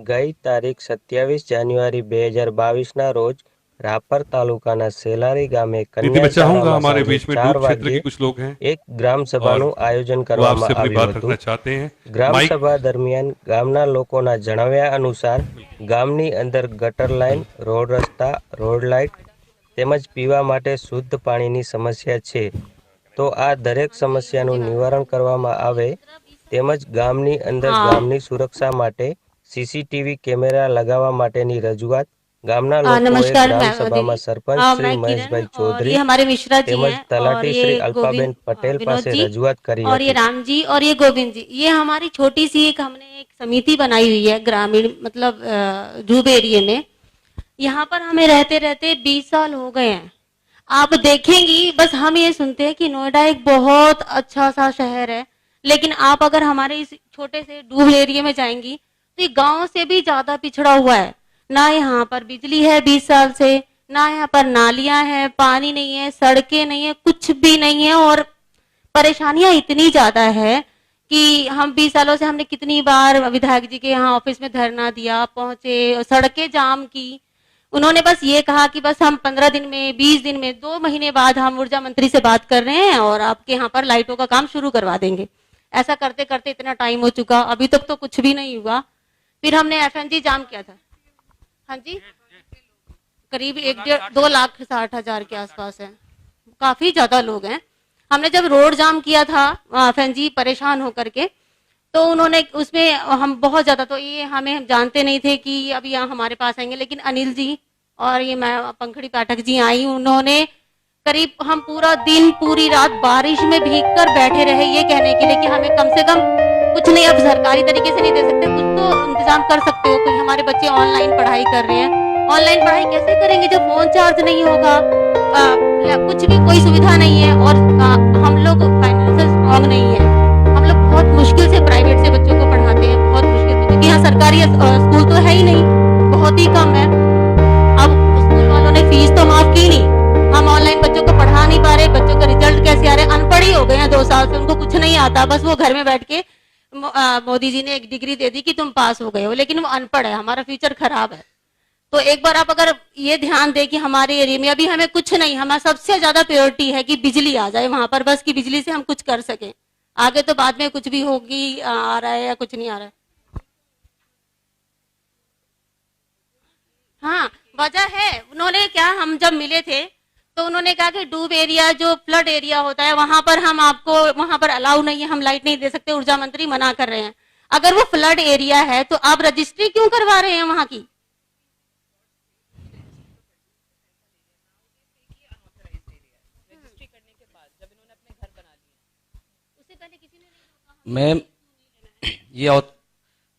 ગઈ તારીખ 27 જાન્યુઆરી 2022ના રોજ રાપર તાલુકાના સેલારી ગામે दीदी मैं કન્યા चाहूंगा શાળામાં हमारे સાંજે बीच में 4 डूब क्षेत्र વાગ્યે के कुछ लोग हैं એક ગ્રામ और સભાનું આયોજન वो કરવામાં आपसे अपनी આવ્યું बात હતું। रखना चाहते हैं। ગ્રામ माइक સભા દરમિયાન ગામના લોકોના જણાવ્યા અનુસાર ગામની અંદર ગટર લાઇન, રોડ રસ્તા, રોડ લાઇટ તેમજ પીવા માટે શુદ્ધ પાણીની સમસ્યા છે, તો આ દરેક સમસ્યાનું નિવારણ કરવામાં આવે તેમજ ગામની અંદર हाँ ગામની સુરક્ષા માટે સીસીટીવી કેમેરા લગાવવા માટેની રજૂઆત ગામના લોકોએ नमस्कार ગ્રામ दीदी। સભામાં સરપંચ श्री मैं किरण મહેશભાઈ और ચૌધરી ये हमारे मिश्रा जी તેમજ हैं और તલાટી ये श्री અલ્પાબેન गोविंद પટેલ विनोद પાસે जी રજૂઆત કરી और ये હતી। राम जी और ये गोविंद जी। ये हमारी छोटी सी हमने एक समिति बनाई हुई है ग्रामीण मतलब धूब एरिया में। यहाँ पर हमें रहते रहते 20 साल हो गए हैं। आप देखेंगी बस हम ये सुनते हैं कि नोएडा एक बहुत अच्छा सा शहर है, लेकिन आप अगर हमारे इस छोटे से डूब एरिया में जाएंगी तो ये गांव से भी ज्यादा पिछड़ा हुआ है। ना यहाँ पर बिजली है 20 साल से, ना यहाँ पर नालियां हैं, पानी नहीं है, सड़कें नहीं है, कुछ भी नहीं है। और परेशानियां इतनी ज्यादा है कि हम 20 सालों से हमने कितनी बार विधायक जी के यहाँ ऑफिस में धरना दिया, पहुंचे, सड़कें जाम की। उन्होंने बस ये कहा कि बस हम 15 दिन में, 20 दिन में, 2 महीने बाद हम ऊर्जा मंत्री से बात कर रहे हैं और आपके यहाँ पर लाइटों का काम शुरू करवा देंगे। ऐसा करते करते इतना टाइम हो चुका, अभी तक तो कुछ भी नहीं हुआ। फिर हमने एफएनजी जाम किया था। हाँ जी, करीब 1-2,60,000 के आसपास है, काफी ज्यादा लोग हैं। हमने जब रोड जाम किया था एफएनजी परेशान होकर के, तो उन्होंने उसमें हम बहुत ज्यादा, तो ये हमें जानते नहीं थे कि अभी यहाँ हमारे पास आएंगे, लेकिन अनिल जी और ये मैं पंखड़ी पाठक जी आई, उन्होंने करीब हम पूरा दिन पूरी रात बारिश में भीग कर बैठे रहे ये कहने के लिए कि हमें कम से कम कुछ नहीं, अब सरकारी तरीके से नहीं दे सकते, कुछ तो इंतजाम कर सकते हो। कोई हमारे बच्चे ऑनलाइन पढ़ाई कर रहे हैं, ऑनलाइन पढ़ाई कैसे करेंगे जब फोन चार्ज नहीं होगा, कुछ भी कोई सुविधा नहीं है। और हम लोग फाइनेंशियल स्ट्रॉन्ग नहीं है, हम लोग बहुत मुश्किल से प्राइवेट से बच्चों को पढ़ाते हैं, बहुत मुश्किल से, क्योंकि यहाँ सरकारी स्कूल तो है ही नहीं, बहुत ही कम है। अब स्कूल वालों ने फीस तो माफ की नहीं, हम ऑनलाइन बच्चों को पढ़ा नहीं पा रहे, बच्चों का रिजल्ट कैसे आ रहे, अनपढ़ ही हो गए हैं 2 साल से, उनको कुछ नहीं आता, बस वो घर में बैठ के मोदी जी ने एक डिग्री दे दी कि तुम पास हो गए हो, लेकिन वो अनपढ़ है, हमारा फ्यूचर खराब है। तो एक बार आप अगर ये ध्यान दें कि हमारे एरिया में अभी हमें कुछ नहीं, हमारा सबसे ज्यादा प्रायोरिटी है कि बिजली आ जाए वहां पर, बस की बिजली से हम कुछ कर सके, आगे तो बाद में कुछ भी होगी, आ रहा है या कुछ नहीं आ रहा है। हाँ, वजह है, उन्होंने क्या, हम जब मिले थे तो उन्होंने कहा कि डूब एरिया जो फ्लड एरिया होता है वहां पर हम आपको वहां पर अलाउ नहीं है, हम लाइट नहीं दे सकते, ऊर्जा मंत्री मना कर रहे हैं। अगर वो फ्लड एरिया है तो आप रजिस्ट्री क्यों करवा रहे हैं वहां की? मैम ये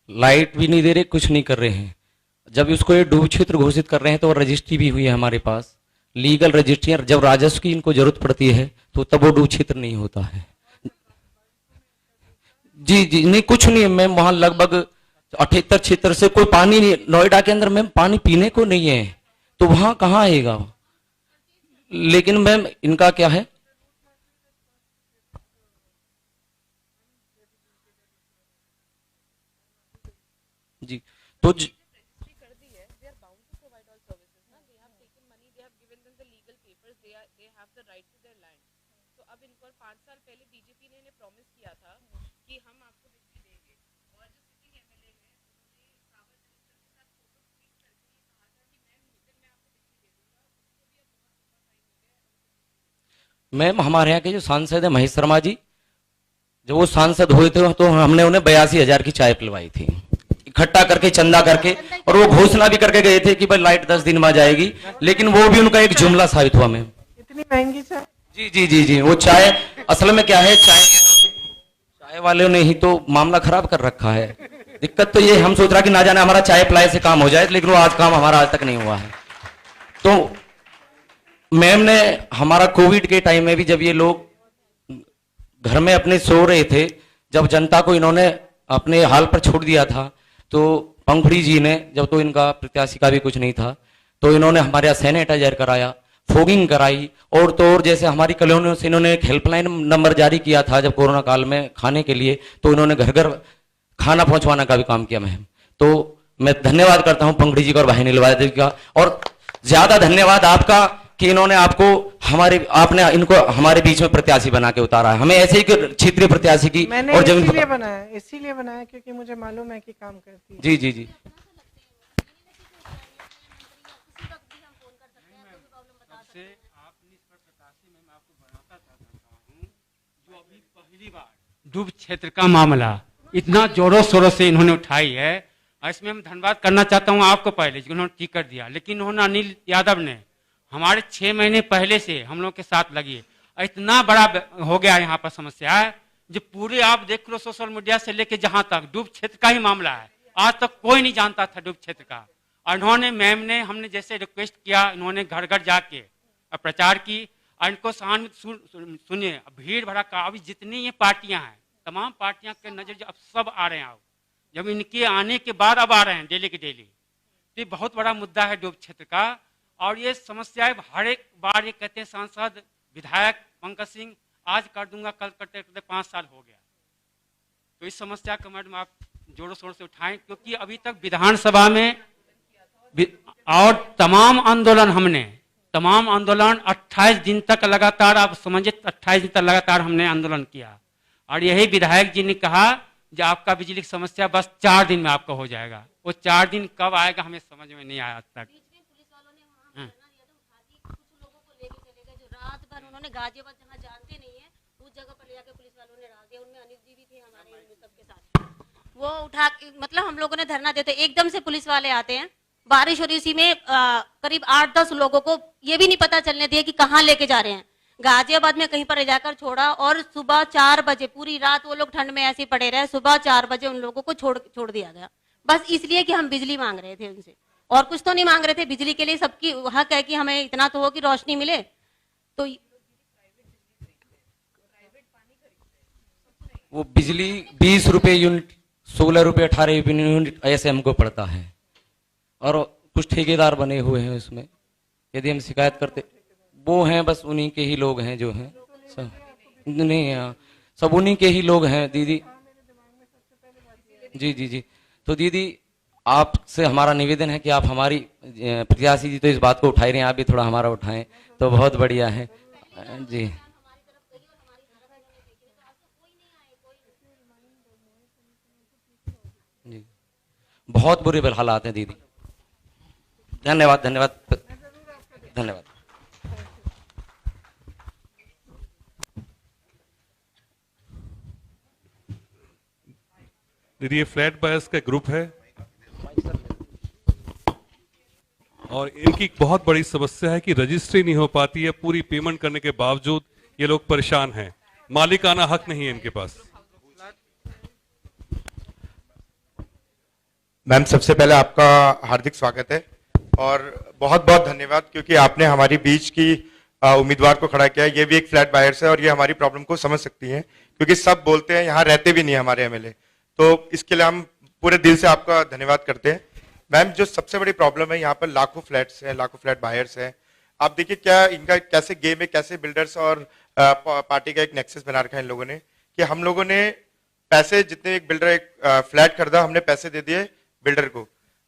लाइट भी नहीं दे रहे, कुछ नहीं कर रहे हैं। जब इसको ये डूब क्षेत्र घोषित कर रहे हैं तो रजिस्ट्री भी हुई है हमारे पास, लीगल रजिस्ट्री। जब राजस्व की इनको जरूरत पड़ती है तो तब वो डूब क्षेत्र नहीं होता है। जी जी नहीं, कुछ नहीं है मैम, वहां लगभग 78 क्षेत्र से कोई पानी नहीं, नोएडा के अंदर मैम पानी पीने को नहीं है, तो वहां कहाँ आएगा? लेकिन मैम इनका क्या है, जी तो अब इनको 5 साल पहले बीजेपी ने प्रॉमिस किया था कि हम आपको बिजली देंगे, और जो सिटिंग एमएलए है उन्होंने पावर मिनिस्टर के साथ फोटो ट्वीट करके ये कहा था कि मैं उस दिन मैं आपको बिजली दे दूंगा, उसको भी अब बहुत लंबा टाइम हो गया। मैम हमारे यहाँ के जो सांसद है महेश शर्मा जी, जब वो सांसद हुए थे तो हमने उन्हें 82,000 की चाय पिलवाई थी, इकट्ठा करके, चंदा करके, और वो घोषणा भी करके गए थे कि भाई लाइट 10 दिन में आ जाएगी, लेकिन वो भी उनका एक जुमला साबित हुआ मैम। इतनी महंगी चाय? जी जी जी जी, वो चाय असल में क्या है, चाय वाले ने ही तो मामला खराब कर रखा है। दिक्कत तो ये, हम सोच रहा कि ना जाने हमारा चाय पिलाए से काम हो जाए, लेकिन वो आज काम हमारा आज तक नहीं हुआ है। तो मैम ने हमारा कोविड के टाइम में भी, जब ये लोग घर में अपने सो रहे थे, जब जनता को इन्होंने अपने हाल पर छोड़ दिया था, तो पंखड़ी जी ने, जब तो इनका प्रत्याशी का भी कुछ नहीं था, तो इन्होंने हमारे यहाँ सैनिटाइजर कराया, फॉगिंग कराई, और तो और जैसे हमारी कॉलोनियों से इन्होंने एक हेल्पलाइन नंबर जारी किया था जब कोरोना काल में खाने के लिए, तो इन्होंने घर घर खाना पहुंचवाने का भी काम किया मैम। तो मैं धन्यवाद करता हूं पंकड़ी जी का और भाई नीलवाद जी का, और ज्यादा धन्यवाद आपका कि इन्होंने आपने इनको हमारे बीच में प्रत्याशी बना के उतारा है। हमें ऐसे ही क्षेत्रीय प्रत्याशी की मैंने और जमीन इसीलिए बनाया क्योंकि मुझे मालूम है कि काम करती है। जी जी जी। दूब क्षेत्र का मामला इतना जोरों शोरों से इन्होंने उठाई है, इसमें हम धन्यवाद करना चाहता हूं आपको पहले कि उन्होंने टिकट दिया, लेकिन उन्होंने अनिल यादव ने हमारे 6 महीने पहले से हम लोग के साथ लगी है। इतना बड़ा हो गया यहाँ पर समस्या है जो पूरे आप देख लो सोशल मीडिया से लेके जहां तक डूब क्षेत्र का ही मामला है, आज तक कोई नहीं जानता था डूब क्षेत्र का। और इन्होंने मैम ने हमने जैसे रिक्वेस्ट किया, इन्होंने घर घर जाके प्रचार की और इनको सहानुभूति सुनिए। भीड़ भड़का अभी जितनी ये पार्टियां हैं, तमाम पार्टियां के नजर अब सब आ रहे हैं, अब जब इनके आने के बाद अब आ रहे हैं डेली के डेली। तो ये बहुत बड़ा मुद्दा है डूब क्षेत्र का, और ये समस्याएं हर एक बार ये कहते हैं सांसद विधायक पंकज सिंह आज कर दूंगा, कल करते करते 5 साल हो गया। तो इस समस्या को मैडम आप जोरों शोर से उठाएं, क्योंकि अभी तक विधानसभा में और तमाम आंदोलन 28 दिन तक लगातार, आप समझिए 28 दिन तक लगातार हमने आंदोलन किया, और यही विधायक जी ने कहा कि आपका बिजली की समस्या बस 4 दिन में आपका हो जाएगा। वो 4 दिन कब आएगा हमें समझ में नहीं आया आज तक। रात भर उन्होंने गाजियाबाद जहाँ जानते नहीं है उस जगह पर ले जाकर पुलिस वालों ने डाल दिया। उनमें अनिल जी भी थे हमारे सबके साथ। वो उठा मतलब हम लोगों ने धरना देते, एकदम से पुलिस वाले आते हैं, बारिश हो रही, उसी में करीब 8-10 लोगों को ये भी नहीं पता चलने दिया कि कहाँ लेके जा रहे हैं। गाजियाबाद में कहीं पर ले जाकर छोड़ा, और सुबह 4 बजे पूरी रात वो लोग ठंड में ऐसे पड़े रहे। सुबह 4 बजे उन लोगों को छोड़ दिया गया, बस इसलिए कि हम बिजली मांग रहे थे उनसे, और कुछ तो नहीं मांग रहे थे। बिजली के लिए सबकी हक है कि हमें इतना तो हो कि रोशनी मिले। तो वो बिजली 20 रुपए यूनिट, 16 रुपए 18 रुपए यूनिट ऐसे हमको पड़ता है, और कुछ ठेकेदार बने हुए हैं उसमें। यदि हम शिकायत करते, वो हैं बस उन्हीं के ही लोग हैं जो हैं, सब नहीं, सब उन्हीं के ही लोग हैं दीदी। जी जी जी। तो दीदी आपसे हमारा निवेदन है कि आप हमारी प्रत्याशी जी तो इस बात को उठाई रहे हैं, आप भी थोड़ा हमारा उठाएं तो बहुत बढ़िया है जी। जी बहुत बुरे हालात हैं दीदी। धन्यवाद धन्यवाद धन्यवाद। दीदी ये फ्लैट बायर्स का ग्रुप है और इनकी बहुत बड़ी समस्या है कि रजिस्ट्री नहीं हो पाती है। पूरी पेमेंट करने के बावजूद ये लोग परेशान हैं, मालिकाना हक नहीं है इनके पास। मैम सबसे पहले आपका हार्दिक स्वागत है और बहुत बहुत धन्यवाद, क्योंकि आपने हमारी बीच की उम्मीदवार को खड़ा किया। ये भी एक फ्लैट बायर्स है और ये हमारी प्रॉब्लम को समझ सकती हैं, क्योंकि सब बोलते हैं, यहाँ रहते भी नहीं हमारे एमएलए। तो इसके लिए हम पूरे दिल से आपका धन्यवाद करते हैं। मैम जो सबसे बड़ी प्रॉब्लम है, यहाँ पर लाखों फ्लैट्स हैं, लाखों फ्लैट बायर्स हैं। आप देखिए क्या इनका कैसे गेम है, कैसे बिल्डर्स और पार्टी का एक नेक्सस बना रखा है इन लोगों ने, कि हम लोगों ने पैसे, जितने एक बिल्डर एक फ्लैट खरीदा, हमने पैसे दे दिए बिल्डर को,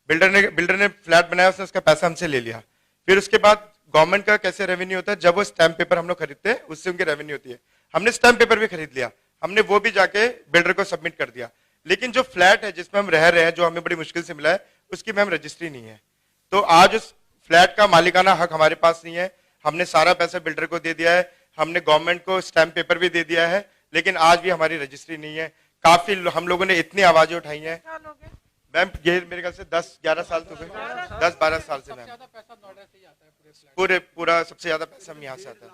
बिल्डर ने फ्लैट बनाया, उसने उसका पैसा हमसे ले लिया। फिर उसके बाद गवर्नमेंट का कैसे रेवेन्यू होता है, जब वो स्टैम्प पेपर हम लोग खरीदते हैं उससे उनकी रेवेन्यू होती है। हमने स्टैम्प पेपर भी खरीद लिया, हमने वो भी जाके बिल्डर को सबमिट कर दिया, लेकिन जो फ्लैट है जिसमें हम रह रहे हैं, जो हमें बड़ी मुश्किल से मिला है, उसकी मैम रजिस्ट्री नहीं है। तो आज उस फ्लैट का मालिकाना हक हमारे पास नहीं है। हमने सारा पैसा बिल्डर को दे दिया है, हमने गवर्नमेंट को स्टैम्प पेपर भी दे दिया है, लेकिन आज भी हमारी रजिस्ट्री नहीं है। काफी हम लोगों ने इतनी आवाजें उठाई हैं मैम, ये मेरे ख्याल से 10-11 साल तो गए, 10-12 साल से मैम पूरा सबसे ज्यादा पैसा हम यहाँ से आता है।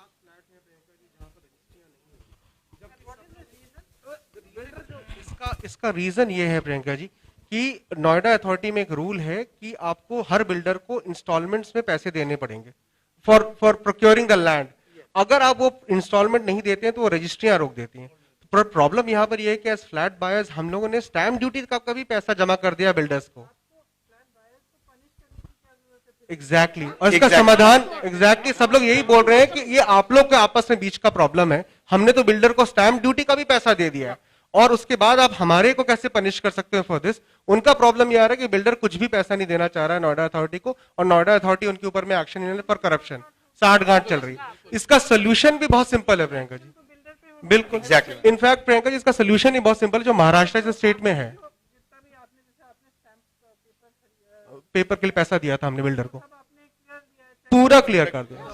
इसका रीजन ये है प्रियंका जी कि नोएडा अथॉरिटी में एक रूल है कि आपको हर बिल्डर को इंस्टॉलमेंट्स में पैसे देने पड़ेंगे फॉर प्रोक्योरिंग द लैंड। अगर आप वो इंस्टॉलमेंट नहीं देते हैं तो वो रजिस्ट्रियां रोक देती हैं। तो प्रॉब्लम यहाँ पर ये है कि एज फ्लैट बायर्स हम लोगों ने स्टैम्प ड्यूटी का भी पैसा जमा कर दिया बिल्डर्स को। एग्जैक्टली और इसका समाधान एग्जैक्टली सब लोग यही बोल रहे हैं कि ये आप लोग के आपस में बीच का प्रॉब्लम है। हमने तो बिल्डर को स्टैम्प ड्यूटी का भी पैसा दे दिया है और उसके बाद आप हमारे को कैसे पनिश कर सकते हो फॉर दिस। उनका प्रॉब्लम ये आ रहा है कि बिल्डर कुछ भी पैसा नहीं देना चाह रहा है नोएडा अथॉरिटी को, और नोएडा अथॉरिटी उनके ऊपर में एक्शन नहीं ले फॉर करप्शन, साठ गांठ चल रही है। इसका सोल्यूशन भी बहुत सिंपल है प्रियंका जी, बिल्कुल Exactly. इनफैक्ट प्रियंका जी इसका सोल्यूशन ही बहुत सिंपल है, जो महाराष्ट्र जैसे स्टेट में है। पेपर के लिए पैसा दिया था हमने बिल्डर को, पूरा क्लियर कर दिया,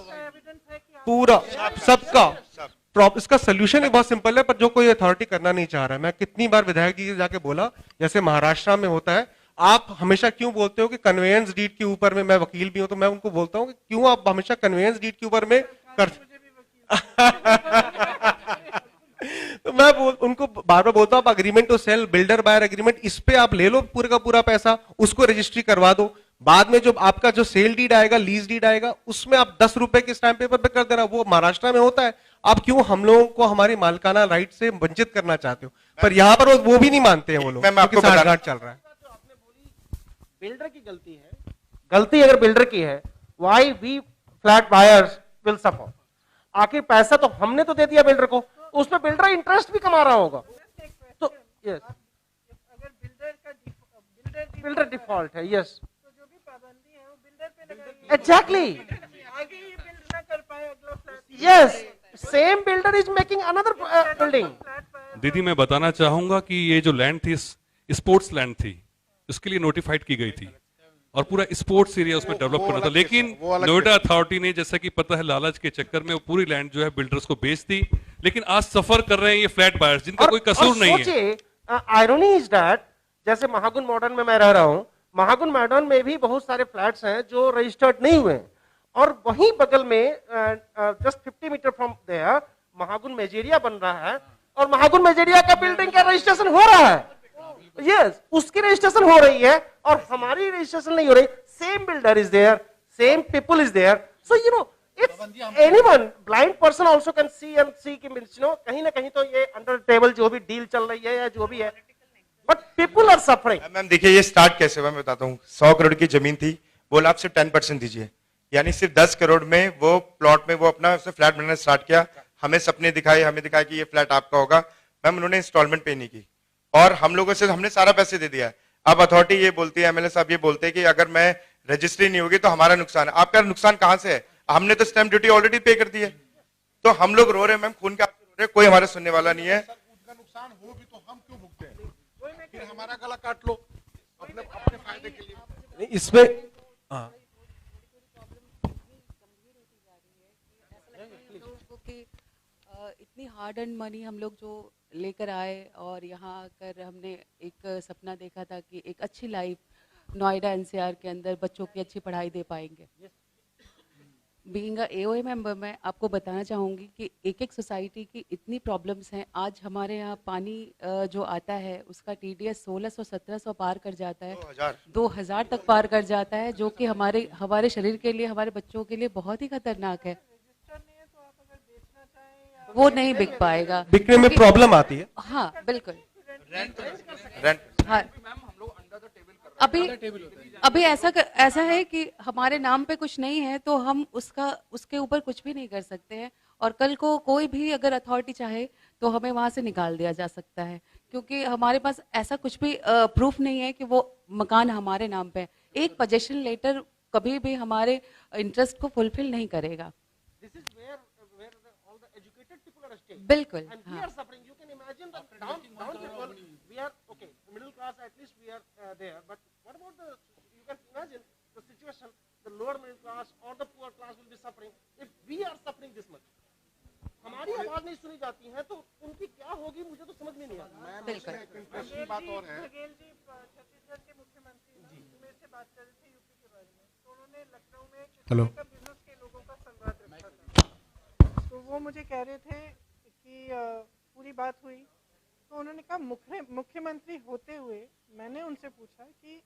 पूरा सबका। इसका सोल्यूशन ही बहुत सिंपल है, पर जो कोई अथॉरिटी करना नहीं चाह रहा है। मैं कितनी बार विधायक जी से जाके बोला, जैसे महाराष्ट्र में होता है, आप हमेशा क्यों बोलते हो कि कन्वेयंस डीड के ऊपर में, मैं वकील भी हूं तो मैं उनको बोलता हूं कि क्यों आप हमेशा कन्वेयंस डीड के ऊपर में कर तो मैं उनको बार बार बोलता हूं, आप agreement to sale, builder buyer agreement, इस पे आप ले लो पूरे का पूरा पैसा, उसको रजिस्ट्री करवा दो। बाद में जो आपका जो सेल डीड आएगा, लीज डीड आएगा, उसमें आप 10 रुपए के स्टैंप पेपर पे कर देना। वो महाराष्ट्र में होता है। आप क्यों हम लोगों को हमारी मालिकाना राइट से वंचित करना चाहते हो? पर यहाँ पर वो भी नहीं मानते हैं वो लोग, क्योंकि साठगांठ चल रहा है। बिल्डर की गलती है, गलती अगर बिल्डर की है, why we flat buyers will suffer? आखिर पैसा तो हमने तो दे दिया बिल्डर को, उसमें बिल्डर इंटरेस्ट भी कमा रहा होगा। तो यस, अगर बिल्डर डिफॉल्ट है, यस तो जो भी पाबंदी है वो बिल्डर पे लगाई एग्जैक्टली, आगे ये बिल्ड ना कर पाए अगला flat. Yes, same builder is making another building. दीदी मैं बताना चाहूंगा कि ये जो लैंड थी स्पोर्ट्स लैंड थी, उसके लिए नोटिफाइड की गई थी और पूरा स्पोर्ट्स एरिया उसमें डेवलप करना था, लेकिन नोएडा अथॉरिटी ने, जैसा कि पता है, लालच के चक्कर में वो पूरी लैंड जो है बिल्डर्स को बेच दी। लेकिन आज सफर कर रहे हैं ये फ्लैट बायर्स, जिनका कोई कसूर नहीं है। आयरनी इज दैट, जैसे महागुन मॉडर्न में मैं रह रहा हूं, महागुन मॉडर्न में भी बहुत सारे फ्लैट्स हैं जो रजिस्टर्ड नहीं हुए हैं, और वहीं बगल में just 50 metre from there Mahagun Mezzaria बन रहा है, और महागुन मेजेरिया का बिल्डिंग का रजिस्ट्रेशन हो रहा है। यस, उसकी रजिस्ट्रेशन हो रही है और हमारी रजिस्ट्रेशन नहीं हो रही। Same builder is there, same people is there, so you know it's anyone, blind person also can see and see कि यू नो कहीं ना कहीं तो ये अंडर टेबल जो भी डील चल रही है या जो भी है, but people are suffering. Ma'am देखिए ये स्टार्ट कैसे हुआ मैं बताता हूँ। 100 करोड़ की जमीन थी, बोला आप सिर्फ 10% दीजिए, यानी सिर्फ 10 करोड़ में वो प्लॉट में वो अपना फ्लैट बनाना स्टार्ट किया। हमें सपने दिखाए, हमें दिखाया कि ये फ्लैट आपका होगा। मैम उन्होंने इंस्टॉलमेंट पे नहीं की और हम लोगों से हमने सारा पैसे दे दिया है। अब अथॉरिटी ये बोलती है, एमएलए साहब ये बोलते हैं कि अगर मैं रजिस्ट्री नहीं होगी तो हमारा नुकसान है। आपका नुकसान कहां से है? हमने तो स्टैंप ड्यूटी ऑलरेडी पे कर दी है। तो हम लोग रो रहे हैं मैम, खून के आंसू रो रहे हैं, कोई हमारा सुनने वाला नहीं है। उनका नुकसान हो भी तो हम क्यों भुगते हैं? फिर हमारा गला काट लो अपने फायदे के लिए। इसमें इतनी हार्ड एंड मनी हम लोग जो लेकर आए और यहाँ आकर हमने एक सपना देखा था कि एक अच्छी लाइफ नोएडा एनसीआर के अंदर बच्चों की अच्छी पढ़ाई दे पाएंगे। बीइंग अ एओए मेंबर मैं आपको बताना चाहूँगी कि एक एक सोसाइटी की इतनी प्रॉब्लम्स हैं। आज हमारे यहाँ पानी जो आता है उसका टीडीएस 1600-1700 पार कर जाता है, 2000 तक पार कर जाता है, जो कि हमारे शरीर के लिए, हमारे बच्चों के लिए बहुत ही खतरनाक है। वो नहीं बिक पाएगा, बिकने में प्रॉब्लम आती है। हाँ बिल्कुल। रेंट हाँ, अभी ऐसा है कि हमारे नाम पे कुछ नहीं है तो हम उसके ऊपर कुछ भी नहीं कर सकते हैं, और कल को कोई भी अगर अथॉरिटी चाहे तो हमें वहां से निकाल दिया जा सकता है, क्योंकि हमारे पास ऐसा कुछ भी प्रूफ नहीं है कि वो मकान हमारे नाम पे है। एक पोजेशन लेटर कभी भी हमारे इंटरेस्ट को फुलफिल नहीं करेगा। बिल्कुल। हाँ। middle class, at least we are there, but what about you can imagine the situation, the lower middle class or the poor class will be suffering if we are suffering this much. हमारी आवाज नहीं सुनी जाती है तो उनकी क्या होगी, मुझे तो समझ में नहीं आता। बिल्कुल। इंटरेस्टिंग बात और है, बघेल जी छत्तीसगढ़ के मुख्यमंत्री मेरे से बात कर रहे थे यूपी के बारे में, तो उन्होंने लखनऊ में का बिजनेस के लोगों का संवाद रखा था, तो वो मुझे कह रहे थे कि पूरी बात हुई, तो उन्होंने कहा मुख्यमंत्री होते हुए मैंने उनसे पूछा कि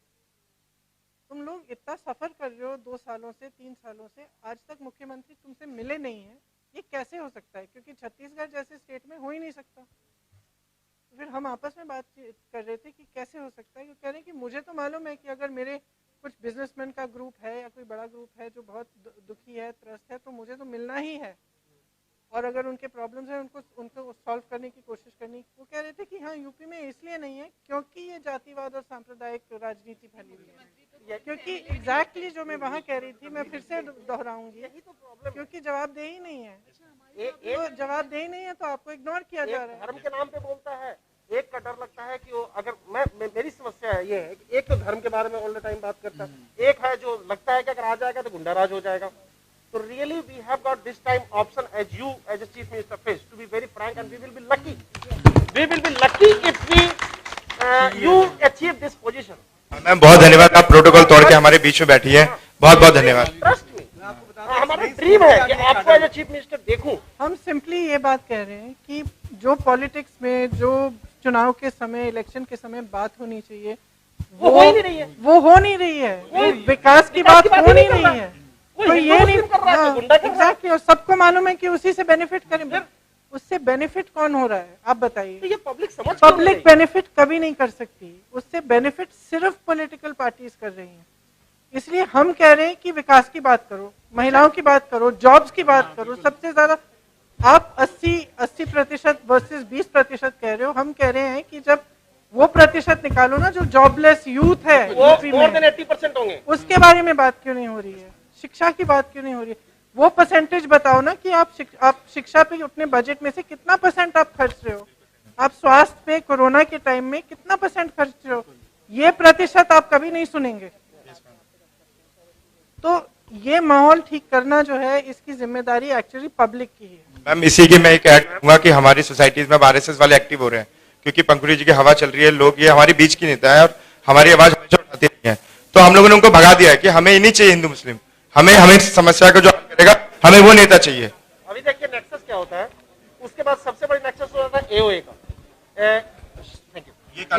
तुम लोग इतना सफर कर रहे हो 2 सालों से 3 सालों से, आज तक मुख्यमंत्री तुमसे मिले नहीं है, ये कैसे हो सकता है? क्योंकि छत्तीसगढ़ जैसे स्टेट में हो ही नहीं सकता। तो फिर हम आपस में बात कर रहे थे कि कैसे हो सकता है। कह रहे हैं कि मुझे तो मालूम है कि अगर मेरे कुछ बिजनेसमैन का ग्रुप है या कोई बड़ा ग्रुप है जो बहुत दुखी है, त्रस्त है, तो मुझे तो मिलना ही है, और अगर उनके प्रॉब्लम्स हैं उनको सॉल्व करने की कोशिश करनी। वो कह रहे थे कि हाँ यूपी में इसलिए नहीं है क्योंकि ये जातिवाद और सांप्रदायिक राजनीति फैली हुई है, क्योंकि एग्जैक्टली जो मैं वहाँ कह रही थी मैं फिर से दोहराऊंगी, यही तो प्रॉब्लम, क्योंकि जवाबदेही नहीं है। तो जवाबदेही नहीं है तो आपको इग्नोर किया जा रहा है। धर्म के नाम पे बोलता है, एक का डर लगता है कि वो अगर मेरी समस्या ये है कि एक तो धर्म के बारे में ऑल द टाइम बात करता है, एक है जो लगता है कि अगर आ जाएगा तो गुंडा राज हो जाएगा। So really we have got this time option as you as a chief minister face, to be very frank, and we will be lucky. We will be lucky if you achieve this position. Ma'am बहुत धन्यवाद, आप protocol तोड़ के हमारे बीच में बैठी हैं, बहुत बहुत धन्यवाद। ट्रस्ट मी, हमारा ड्रीम है कि आपको एज ए चीफ मिनिस्टर देखूं। हम सिंपली ये बात कह रहे हैं कि जो पॉलिटिक्स में जो चुनाव के समय इलेक्शन के समय बात होनी चाहिए वो हो ही नहीं रही है, वो हो नहीं रही है। विकास की बात हो नहीं रही है, तो ये नहीं कर रहा है गुंडा एग्जैक्टली। और सबको मालूम है कि उसी से बेनिफिट करें, उससे बेनिफिट कौन हो रहा है आप बताइए? ये पब्लिक बेनिफिट कभी नहीं कर सकती, उससे बेनिफिट सिर्फ पॉलिटिकल पार्टीज कर रही हैं। इसलिए हम कह रहे हैं कि विकास की बात करो, महिलाओं की बात करो, जॉब्स की बात करो। सबसे ज्यादा आप 80% वर्सेस 20% कह रहे हो, हम कह रहे हैं कि जब वो प्रतिशत निकालो ना जो जॉबलेस यूथ है वो more than 80% होंगे, उसके बारे में बात क्यों नहीं हो रही है? शिक्षा की बात क्यों नहीं हो रही है? वो परसेंटेज बताओ ना कि आप शिक्षा पे अपने बजट में से कितना % आप खर्च रहे हो, आप स्वास्थ्य पे कोरोना के टाइम में कितना % खर्च रहे हो, ये प्रतिशत आप कभी नहीं सुनेंगे। तो ये माहौल ठीक करना जो है इसकी जिम्मेदारी एक्चुअली पब्लिक की है। मैम इसी की मैं एक ऐड करूंगा कि हमारी सोसाइटीज में आरएसएस वाले एक्टिव हो रहे हैं, क्योंकि पंकुरी जी की हवा चल रही है, लोग ये हमारी बीच की नेता है और हमारी आवाज हमेशा उठाती नहीं है, तो हम लोगों ने उनको भगा दिया है कि हमें नहीं चाहिए हिंदू मुस्लिम, हमें समस्या का जो हल करेगा हमें वो नेता चाहिए। अभी देखिए नेक्सस क्या होता है, उसके बाद सबसे बड़ी नेक्सस हो जाता है एओए का।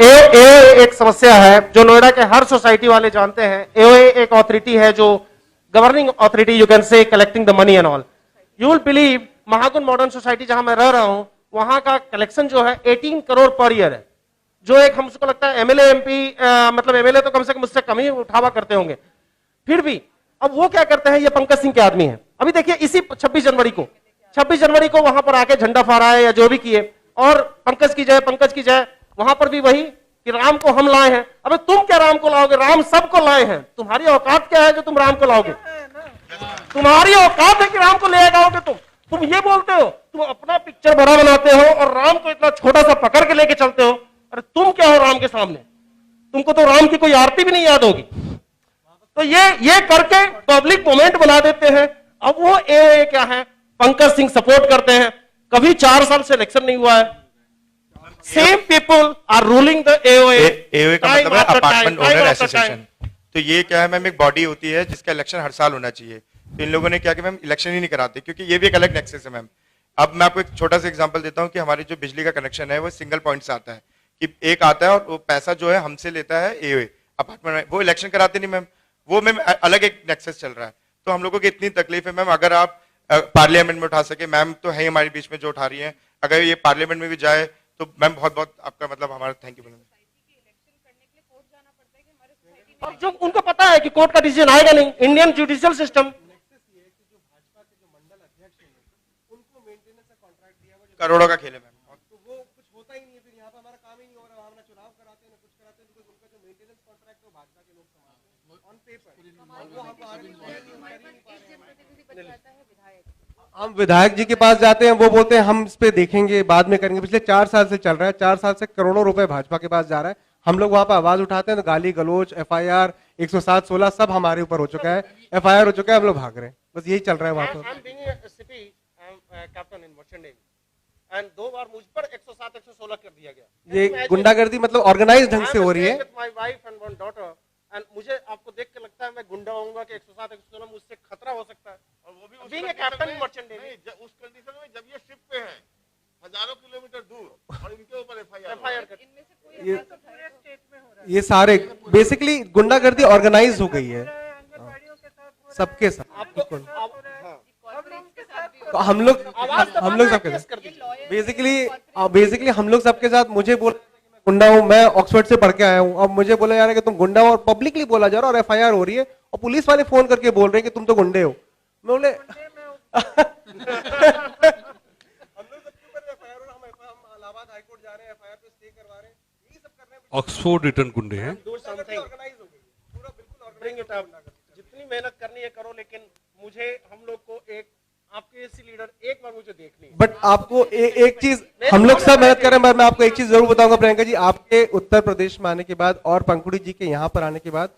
एओए एक समस्या है जो नोएडा के हर सोसाइटी वाले जानते हैं। एओए एक अथॉरिटी है जो governing authority, you can say collecting the money and all. You will believe Mahagun modern society जहां मैं रह रहा हूं वहां का कलेक्शन जो है 18 करोड़ पर ईयर है, जो एक हमको लगता है एमएलए एमपी मतलब एमएलए तो कम से कम उससे कम ही उठावा करते होंगे। फिर भी अब वो क्या करते हैं, ये पंकज सिंह के आदमी है। अभी देखिए इसी 26 जनवरी को वहां पर आके झंडा फहराया या जो भी किए, और पंकज की जय, वहां पर भी वही कि राम को हम लाए हैं। अबे तुम क्या राम को लाओगे, राम सबको लाए हैं, तुम्हारी औकात क्या है जो तुम राम को लाओगे? तुम्हारी औकात है कि राम को ले आओगे? तुम ये बोलते हो तुम अपना पिक्चर बड़ा बनाते हो और राम को इतना छोटा सा पकड़ के लेके चलते हो। अरे तुम क्या हो राम के सामने? तुमको तो राम की कोई आरती भी नहीं याद होगी। तो ये करके पब्लिक मोमेंट बना देते हैं। अब वो क्या है, पंकज सिंह सपोर्ट करते हैं। कभी 4 साल से इलेक्शन नहीं हुआ है। Same people are ruling the AOA का मतलब है अपार्टमेंट ओनर एसोसिएशन। तो ये क्या है मैम, एक बॉडी होती है जिसका इलेक्शन हर साल होना चाहिए। तो इन लोगों ने क्या कि मैम इलेक्शन ही नहीं कराते, क्योंकि ये भी एक अलग नेक्सस है मैम। अब मैं आपको एक छोटा सा एग्जांपल देता हूँ कि हमारी जो बिजली का कनेक्शन है वो सिंगल पॉइंट से आता है, कि एक आता है और वो पैसा जो है हमसे लेता है एओए अपार्टमेंट, वो इलेक्शन कराते नहीं मैम, वो मैम अलग एक नेक्सस चल रहा है। तो हम लोगों की इतनी तकलीफ है मैम, अगर आप पार्लियामेंट में उठा सके, मैम तो है हमारे बीच में जो उठा रही है, अगर ये पार्लियामेंट में भी जाए तो मैम बहुत बहुत आपका मतलब हमारा थैंक यू बोलेंगे। और जो उनको पता है कि कोर्ट का डिसीजन आएगा नहीं, इंडियन जुडिशियल सिस्टम करोड़ों का खेल है मैम, तो वो कुछ होता ही नहीं है। फिर यहाँ पे हमारा काम ही नहीं हो रहा, हम ना चुनाव कराते हैं ना कुछ कराते हैं, बिकॉज़ उनका जो मेंटेनेंस कॉन्ट्रैक्ट है वो भाजपा के लोग संभालते हैं ऑन पेपर। हम विधायक जी के पास जाते हैं, वो बोलते हैं हम इस पे देखेंगे बाद में करेंगे। पिछले 4 साल से चल रहा है, 4 साल से करोड़ों रुपए भाजपा के पास जा रहा है। हम लोग वहां पर आवाज उठाते हैं तो गाली गलोच, FIR 107-16 सब हमारे ऊपर हो चुका है, FIR हो चुका है, हम लोग भाग रहे हैं। बस यही चल रहा है वहां पर। Captain in merchant navy and 2 बार मुझ पर 107-116 कर दिया गया। ये गुंडागर्दी मतलब ऑर्गेनाइज ढंग से हो रही है। My wife and one daughter, and मुझे आपको देख के लगता है मैं गुंडा होऊंगा कि 107-116 मुझसे खतरा हो सकता है। और वो भी being a captain in merchant navy, उस कंडीशन में जब ये शिप पे है हजारों किलोमीटर दूर और इनके ऊपर FIR कर, इनमें से कोई ऐसा तो पूरे स्टेट में हो रहा है। ये सारे बेसिकली गुंडागर्दी ऑर्गेनाइज हो गई है सबके साथ। तो हम लोग सबके साथ बेसिकली हम लोग सबके साथ। मुझे बोल गुंडा हूँ, मैं ऑक्सफोर्ड से पढ़ के आया हूँ, अब मुझे बोला जा रहा है कि तुम गुंडा हो, और पब्लिकली बोला जा रहा है और FIR हो रही है, और पुलिस वाले फोन करके बोल रहे हैं कि तुम तो गुंडे हो। मैं बोले बाद हाई कोर्ट जा रहे हैं, एफआईआर पे स्टे करवा रहे हैं, यही सब कर रहे हैं। ऑक्सफोर्ड रिटर्न गुंडे हैं। ऑर्गेनाइज हो गई, पूरा बिल्कुल ऑर्गेनाइज। जितनी मेहनत करनी है करो, लेकिन मुझे हम लोग को एक आपके ऐसी लीडर एक बार मुझे देखनी है। बट आपको एक चीज, हम लोग सब मेहनत कर रहे हैं, मैं आपको एक चीज जरूर बताऊंगा प्रियंका जी, आपके उत्तर प्रदेश में आने के बाद और पंकुड़ी जी के यहाँ पर आने के बाद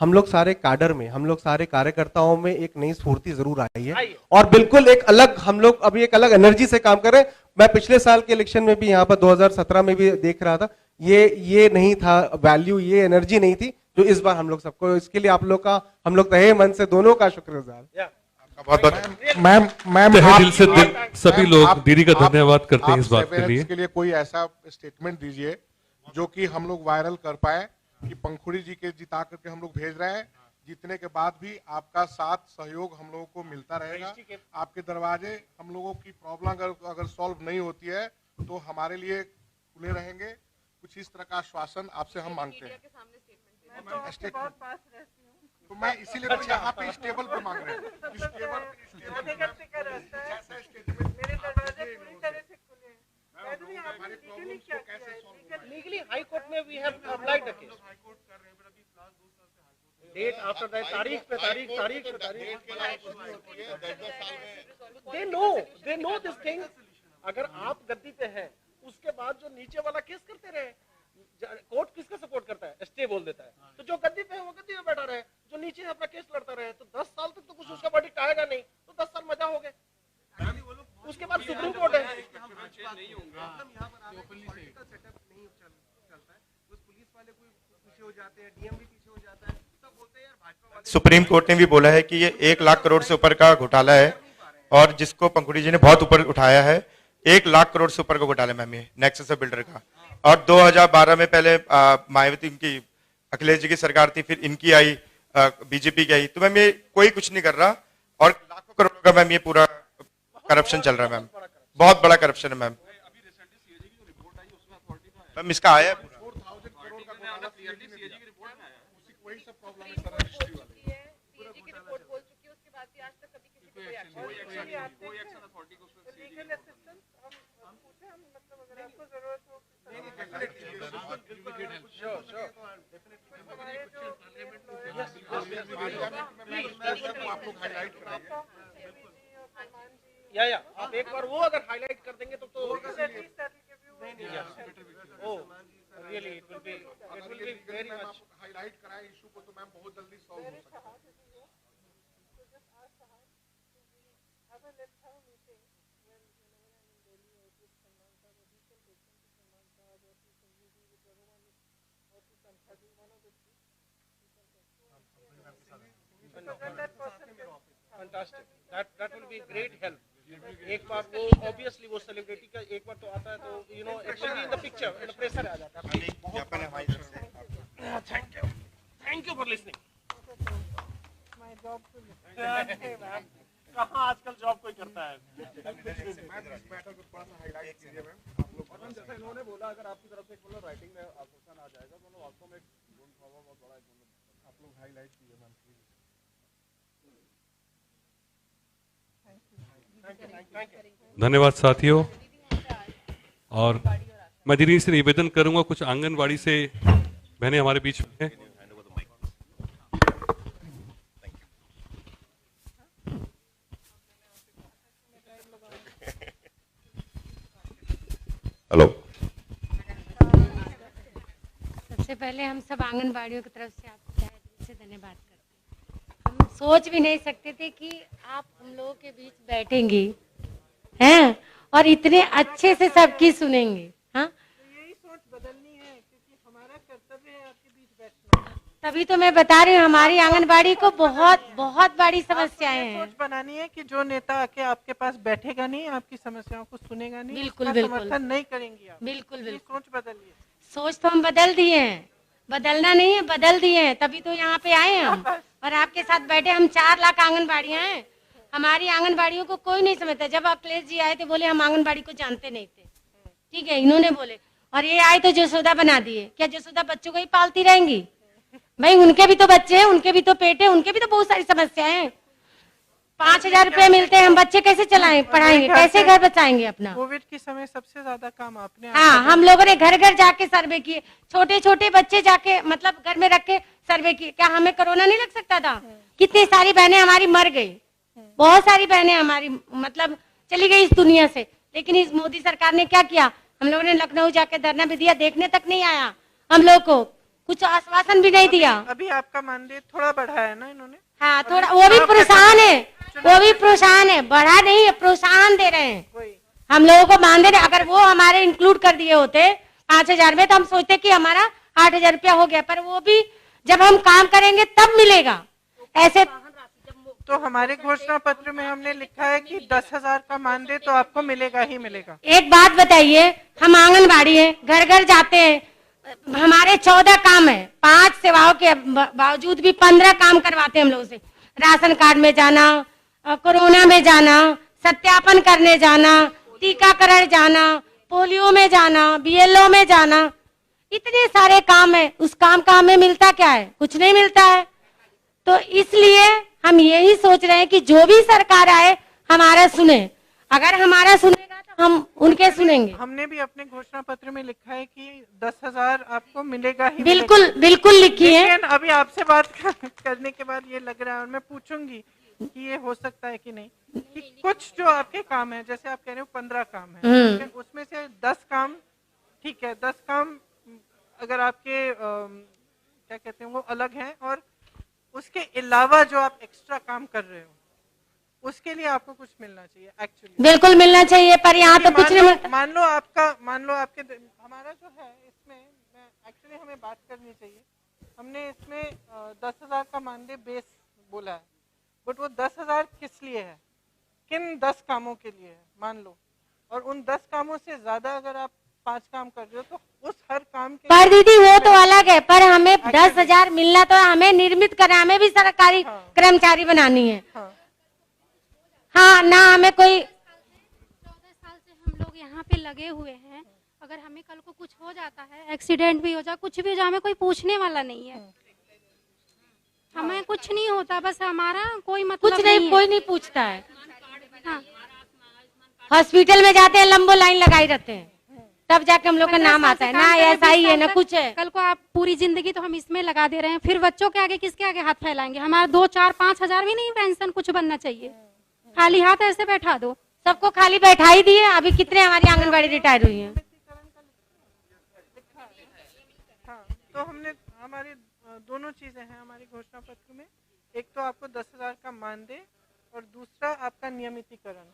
हम लोग सारे काडर में, हम लोग सारे कार्यकर्ताओं में एक नई स्फूर्ति जरूर आई है और बिल्कुल एक अलग, हम लोग अभी एक अलग एनर्जी से काम कर रहे हैं। मैं पिछले साल के इलेक्शन में भी यहाँ पर 2017 में भी देख रहा था, ये नहीं था वैल्यू, ये एनर्जी नहीं थी जो इस बार हम लोग सबको, इसके लिए आप लोग का हम लोग तहे मन से दोनों का शुक्रगुजार। बहुत बहुत मैम तहे दिल से सभी लोग दीदी का धन्यवाद करते हैं इस बात के लिए। इसके लिए कोई ऐसा स्टेटमेंट दीजिए जो कि हम लोग वायरल कर पाए कि पंखुड़ी जी के जिता करके हम लोग भेज रहे हैं, जीतने के बाद भी आपका साथ सहयोग हम लोगों को मिलता रहेगा। आपके दरवाजे, हम लोगों की प्रॉब्लम अगर सॉल्व नहीं होती है तो हमारे लिए खुले रहेंगे। कुछ इस तरह का आश्वासन आपसे हम मांगते हैं। तो मैं इसीलिए तो यहाँ पे स्टेबल पे मांग रहे हैं। लीगली हाई कोर्ट में we have applied the case, date after that, तारीख पे तारीख पे तारीख। They know this thing. अगर आप गद्दी पे हैं, उसके बाद जो नीचे वाला केस करते रहे, कोर्ट किसका सपोर्ट करता है? स्टे बोल देता है। तो जो गद्दी पे है वो गद्दी पे बैठा रहे, जो नीचे अपना केस लड़ता रहे, तो 10 साल तक तो कुछ उसका वर्डिक्ट आएगा नहीं, तो 10 साल मजा हो गए। उसके बाद सुप्रीम कोर्ट है। सुप्रीम कोर्ट ने भी बोला है कि ये 1 लाख करोड़ से ऊपर का घोटाला है और जिसको पंकुड़ी जी ने बहुत ऊपर उठाया है। 1 लाख करोड़ से ऊपर का घोटाला मैम ये नेक्सस बिल्डर का। और 2012 में पहले मायावती की, अखिलेश जी की सरकार थी, फिर इनकी आई, बीजेपी की आई, तो मैम ये कोई कुछ नहीं कर रहा और लाखों करोड़ का मैम ये पूरा करप्शन चल रहा है मैम, बहुत बड़ा करप्शन है मैम। मैम इसका आया है या आप एक बार वो अगर हाईलाइट कर देंगे तो really it will be very much highlight कराए इशू को, तो मैम बहुत जल्दी सॉल्व हो सकता है। Fantastic. That will be great help. एक बार वो obviously वो सेलिब्रिटी का एक बार तो आता है, तो you know it will be in the picture, in the pressure आ जाता है। Thank you for listening. My job to कहाँ आजकल जॉब कोई करता है? जैसा इन्होंने बोला, अगर आपकी तरफ से राइटिंग में आश्वासन आ जाएगा तो वास्तव में बहुत बड़ा आप लोग हाईलाइट कीजिए मैम। धन्यवाद साथियों। और मैं दीदी से निवेदन करूंगा, कुछ आंगनवाड़ी से बहनें हमारे बीच में हैं। हेलो। सबसे पहले हम सब आंगनबाड़ियों की तरफ से आपको तहे दिल से धन्यवाद करते हैं। हम सोच भी नहीं सकते थे कि आप हम लोगों के बीच बैठेंगी हैं और इतने अच्छे से सबकी सुनेंगे। हाँ, यही सोच बदलनी है, क्योंकि हमारा कर्तव्य है आपके बीच बैठना। तभी तो मैं बता रही हूँ, हमारी आंगनबाड़ी को बहुत बहुत बड़ी समस्याएं हैं। सोच बनानी है कि जो नेता आके आपके पास बैठेगा नहीं, आपकी समस्याओं को सुनेगा नहीं, बिल्कुल उसका बिल्कुल समर्थन नहीं करेंगी आप। बिल्कुल बिल्कुल सोच बदलिए। सोच तो हम बदल दिए हैं, बदलना नहीं है, बदल दिए हैं, तभी तो यहाँ पे आए हम और आपके साथ बैठे। हम 4 लाख आंगनबाड़ियां हैं, हमारी आंगनबाड़ियों को कोई नहीं समझता। जब अखिलेश जी आए थे बोले हम आंगनबाड़ी को जानते नहीं थे, ठीक है, इन्होंने बोले, और ये आए तो जसोदा बना दिए। क्या जसोदा बच्चों को ही पालती रहेंगी? भाई उनके भी तो बच्चे हैं, उनके भी तो पेट है, उनके भी तो बहुत सारी समस्याएं हैं। 5,000 रुपए मिलते हैं, हम बच्चे कैसे चलाएं, पढ़ाएंगे कैसे, घर बचाएंगे अपना। कोविड के समय सबसे ज्यादा काम आपने हाँ, हम लोगों ने घर घर जाके सर्वे किए, छोटे छोटे बच्चे जाके मतलब घर में रख के सर्वे किए। क्या हमें कोरोना नहीं लग सकता था? कितनी सारी बहनें हमारी मर गई, बहुत सारी बहनें हमारी मतलब चली गई इस दुनिया से। लेकिन इस मोदी सरकार ने क्या किया, हम लोगों ने लखनऊ जाके धरना भी दिया, देखने तक नहीं आया, हम लोग को कुछ आश्वासन भी नहीं दिया। अभी आपका मानदेय थोड़ा बढ़ाया है ना इन्होंने? हाँ, थोड़ा, वो भी प्रोत्साहन है, वो भी प्रोत्साहन है, बढ़ा नहीं है, प्रोत्साहन दे रहे हैं हम लोगों को मानदेय। अगर वो हमारे इंक्लूड कर दिए होते 5,000 में तो हम सोचते कि हमारा 8,000 रुपया हो गया, पर वो भी जब हम काम करेंगे तब मिलेगा। ऐसे तो हमारे घोषणा पत्र में हमने लिखा है कि 10,000 का मानदेय तो आपको मिलेगा ही मिलेगा। एक बात बताइए, हम आंगनबाड़ी है, घर घर जाते हैं, हमारे 14 काम है, 5 सेवाओं के बावजूद भी 15 काम करवाते हैं हम लोगों से। राशन कार्ड में जाना, कोरोना में जाना, सत्यापन करने जाना, टीकाकरण जाना, पोलियो में जाना, BLO में जाना, इतने सारे काम है। उस काम का हमें मिलता क्या है? कुछ नहीं मिलता है। तो इसलिए हम यही सोच रहे हैं कि जो भी सरकार आए हमारा सुने, अगर हमारा सुनेगा तो हम उनके सुनेंगे। हमने भी अपने घोषणा पत्र में लिखा है कि 10,000 आपको मिलेगा ही बिल्कुल मिलेगा। बिल्कुल लिखी है। लेकिन अभी आपसे बात करने के बाद ये लग रहा है, और मैं पूछूंगी कि ये हो सकता है कि नहीं, कि कुछ जो आपके काम है, जैसे आप कह रहे हो 15 काम है, उसमें से 10 काम ठीक है, 10 काम अगर आपके क्या कहते हैं वो अलग हैं, और उसके अलावा जो आप एक्स्ट्रा काम कर रहे हो उसके लिए आपको कुछ मिलना चाहिए एक्चुअली। बिल्कुल मिलना चाहिए, पर यहाँ तो कुछ नहीं मिलता। मान लो आपके हमारा जो है इसमें एक्चुअली हमें बात करनी चाहिए। हमने इसमें 10,000 का मानदेय बेस बोला है, बट वो 10,000 किस लिए है, किन 10 कामों के लिए है मान लो, और उन 10 कामों से ज्यादा अगर आप 5 काम कर रहे हो तो उस हर काम के पर दीदी वो तो अलग है, पर हमें 10,000 मिलना तो हमें निर्मित करना, हमें भी सरकारी कर्मचारी बनानी है। हाँ, ना हमें कोई 14 साल से हम लोग यहाँ पे लगे हुए हैं, अगर हमें कल को कुछ हो जाता है, एक्सीडेंट भी हो जाए, कुछ भी हो जाए, हमें कोई पूछने वाला नहीं है, हमें कुछ नहीं होता, बस हमारा कोई मतलब कुछ नहीं, कोई नहीं पूछता है। हाँ। हॉस्पिटल में जाते हैं, लंबो लाइन लगाई रहते हैं, तब जाके हम लोग का नाम आता है, ना ऐसा ही है ना कुछ है। कल को आप पूरी जिंदगी तो हम इसमें लगा दे रहे हैं, फिर बच्चों के आगे किसके आगे हाथ फैलाएंगे? हमारा 2, 4, 5,000 भी नहीं पेंशन कुछ बनना चाहिए, खाली हाथ ऐसे बैठा दो। सबको खाली बैठा ही दिए। अभी कितने हमारी आंगनबाड़ी रिटायर हुई है। हाँ, तो हमने हमारी दोनों चीजें हैं हमारी घोषणा पत्र में, एक तो आपको 10,000 का मानदेय और दूसरा आपका नियमितीकरण,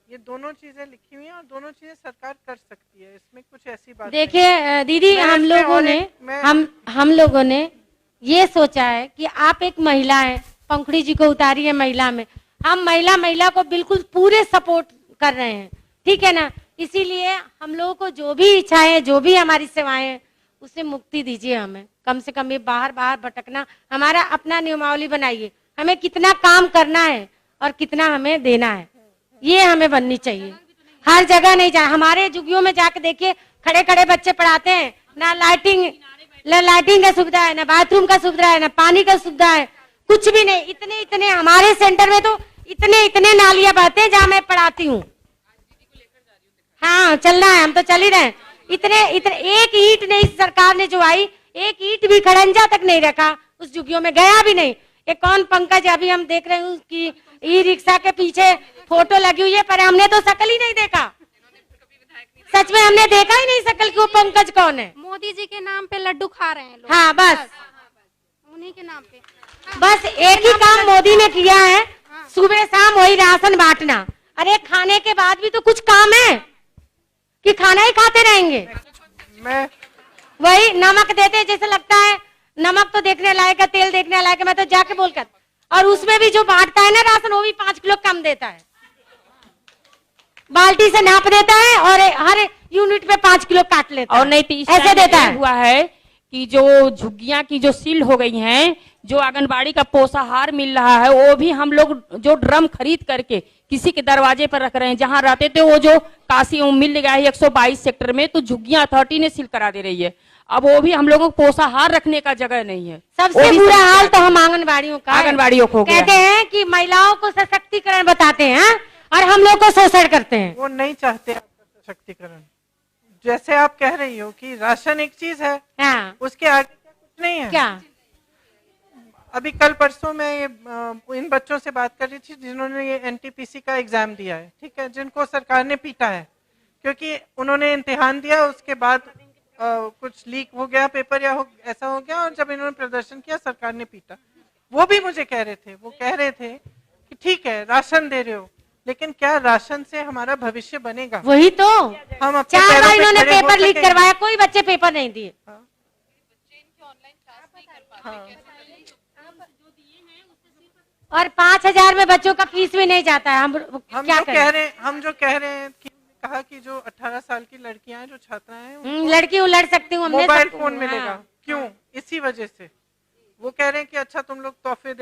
ये दोनों चीजें लिखी हुई हैं और दोनों चीजें सरकार कर सकती है, इसमें कुछ ऐसी बात देखिए दीदी, हम लोगों ने ये सोचा है कि आप एक महिला है, पंखुड़ी जी को उतारी है महिला में, हम महिला को बिल्कुल पूरे सपोर्ट कर रहे हैं, ठीक है ना। इसीलिए हम लोगों को जो भी इच्छाएं, जो भी हमारी सेवाएं हैं, उससे मुक्ति दीजिए हमें। कम से कम ये बाहर भटकना, हमारा अपना नियमावली बनाइए, हमें कितना काम करना है और कितना हमें देना है, ये हमें बननी चाहिए। हर जगह नहीं जा, हमारे झुग्गियों में जाके देखिए, खड़े खड़े बच्चे पढ़ाते हैं, ना लाइटिंग का सुविधा है, ना बाथरूम का सुविधा है, ना पानी का सुविधा है, कुछ भी नहीं। इतने हमारे सेंटर में तो इतने नालियां बहते हैं जहाँ मैं पढ़ाती हूँ। हाँ, चलना है, हम तो चल ही रहे हैं। इतने एक ईंट नहीं, सरकार ने जो आई, एक ईंट भी खड़ंजा तक नहीं रखा, उस झुग्गियों में गया भी नहीं। ये कौन पंकज, अभी हम देख रहे हैं कि ई-रिक्शा के पीछे फोटो लगी हुई है, पर हमने तो शकल ही नहीं देखा, सच में हमने देखा ही नहीं शकल कि वो पंकज कौन है। मोदी जी के नाम पे लड्डू खा रहे हैं लोग। हाँ, बस उन्हीं के नाम पे, बस एक ही काम मोदी ने किया है, सुबह शाम वही राशन बांटना। अरे खाने के बाद भी तो कुछ काम है कि खाना ही खाते रहेंगे। मैं वही नमक देते, जैसे लगता है नमक तो देखने लायक है, तेल देखने लायक है, मैं तो जाके बोलकर, और उसमें भी जो बांटता है ना राशन, वो भी 5 किलो कम देता है, बाल्टी से नाप देता है और हर यूनिट पे 5 किलो काट लेता है, और नहीं तो इस ऐसे देता है। हुआ है कि जो झुग्गियां की जो सील हो गई हैं, जो आंगनबाड़ी का पोषाहार मिल रहा है, वो भी हम लोग जो ड्रम खरीद करके किसी के दरवाजे पर रख रहे हैं। जहां रहते थे वो जो काशी मिल गया है 122 सेक्टर में, तो झुग्गियां अथॉरिटी ने सील करा दे रही है। अब वो भी हम लोगों को पोषाहार रखने का जगह नहीं है। सबसे बुरा हाल तो हम आंगनबाड़ियों का आंगनबाड़ियों को कहते हैं कि महिलाओं को सशक्तिकरण बताते हैं और हम लोग को शोषण करते हैं। वो नहीं चाहते आपका सशक्तिकरण। जैसे आप कह रही हो कि राशन एक चीज है, हाँ। उसके आगे क्या कुछ नहीं है। क्या अभी कल परसों मैं इन बच्चों से बात कर रही थी जिन्होंने ये एनटीपीसी का एग्जाम दिया है, ठीक है, जिनको सरकार ने पीटा है क्योंकि उन्होंने इम्तिहान दिया, उसके बाद कुछ लीक हो गया पेपर या ऐसा हो गया, और जब इन्होंने प्रदर्शन किया सरकार ने पीटा। वो भी मुझे कह रहे थे, वो कह रहे थे कि ठीक है राशन दे रहे हो, लेकिन क्या राशन से हमारा भविष्य बनेगा? वही तो हम अपने 4 पैरों बार पे इन्होंने खड़े हो पेपर लीक सकेंगे? करवाया, कोई बच्चे पेपर नहीं दिए। और 5,000 में बच्चों का फीस भी नहीं जाता है। हम क्या करें? हम जो कह रहे हैं कि कहा कि जो 18 साल की लड़कियां हैं, जो छात्राएं हैं, लड़की लड़ सकती हूँ, मोबाइल फोन मिलेगा। क्यों? इसी वजह से वो कह रहे हैं कि अच्छा तुम लोग तोहफे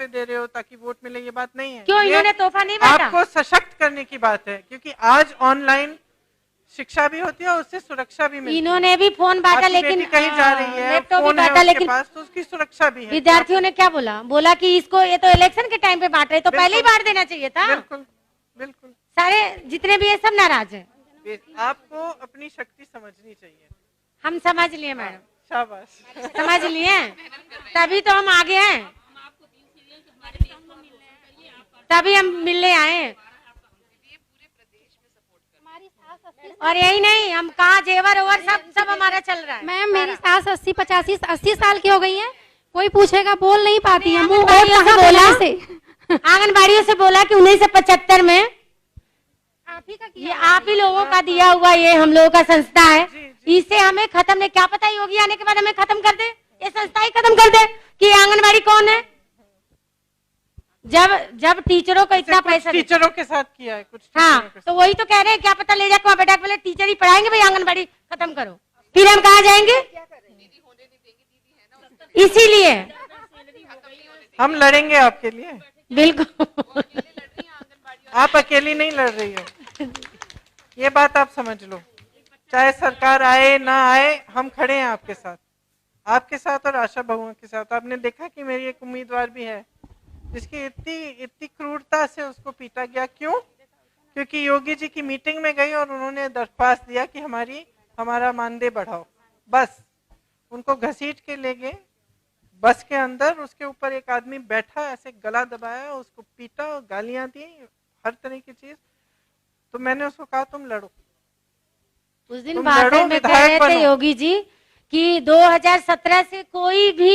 दे रहे हो ताकि वोट मिले। ये बात नहीं है। क्यों इन्होंने तोहफा नहीं बांटा? आपको सशक्त करने की बात है, क्योंकि आज ऑनलाइन शिक्षा भी होती है और उससे सुरक्षा भी मिलती है। इन्होंने भी फोन बांटा, लेकिन कहीं जा रही है, लैपटॉप भी फोन है बांटा, उसके लेकिन पास, तो उसकी सुरक्षा भी है। विद्यार्थियों ने क्या बोला कि इसको ये तो इलेक्शन के टाइम पे बांट रहे, तो पहले ही बांट देना चाहिए था। बिल्कुल बिल्कुल। सारे जितने भी है सब नाराज है। आपको अपनी शक्ति समझनी चाहिए। हम समझ लिए मैडम, शाबाश। समझ लिए, तभी तो हम आगे हैं, तभी हम मिलने आए। और यही नहीं, हम कहाँ जेवर ओवर सब हमारा चल रहा है। मैम मेरी सास 80 साल की हो गई है, कोई पूछेगा बोल नहीं पाती है। आंगनबाड़ियों से बोला कि 1975 में ये आप ही लोगों का दिया हुआ ये हम लोगों का संस्था है, इसे हमें खत्म नहीं, क्या पता योगी आने के बाद हमें खत्म कर दे, ये संस्था ही खत्म कर दे कि आंगनबाड़ी कौन है। जब टीचरों को इतना पैसा, टीचरों के साथ किया है कुछ, हाँ, तो वही तो कह रहे हैं, क्या पता ले जाकर बेटा पहले टीचर ही पढ़ाएंगे, भाई आंगनबाड़ी खत्म करो, फिर हम कहाँ जाएंगे। इसीलिए हम लड़ेंगे आपके लिए, बिल्कुल। आप अकेली नहीं लड़ रही हो, ये बात आप समझ लो। चाहे सरकार आए ना आए, हम खड़े हैं आपके साथ और आशा बहुओं के साथ। आपने देखा कि मेरी एक उम्मीदवार भी है जिसकी इतनी क्रूरता से उसको पीटा गया। क्यों? क्योंकि योगी जी की मीटिंग में गई और उन्होंने दरख्वास्त दिया कि हमारा मानदेय बढ़ाओ। बस उनको घसीट के ले गए बस के अंदर, उसके ऊपर एक आदमी बैठा, ऐसे गला दबाया, उसको पीटा और गालियां दी, हर तरह की चीज। तो मैंने उसको कहा तुम लड़ो। उस दिन भाषण में कह रहे थे योगी जी कि 2017 से कोई भी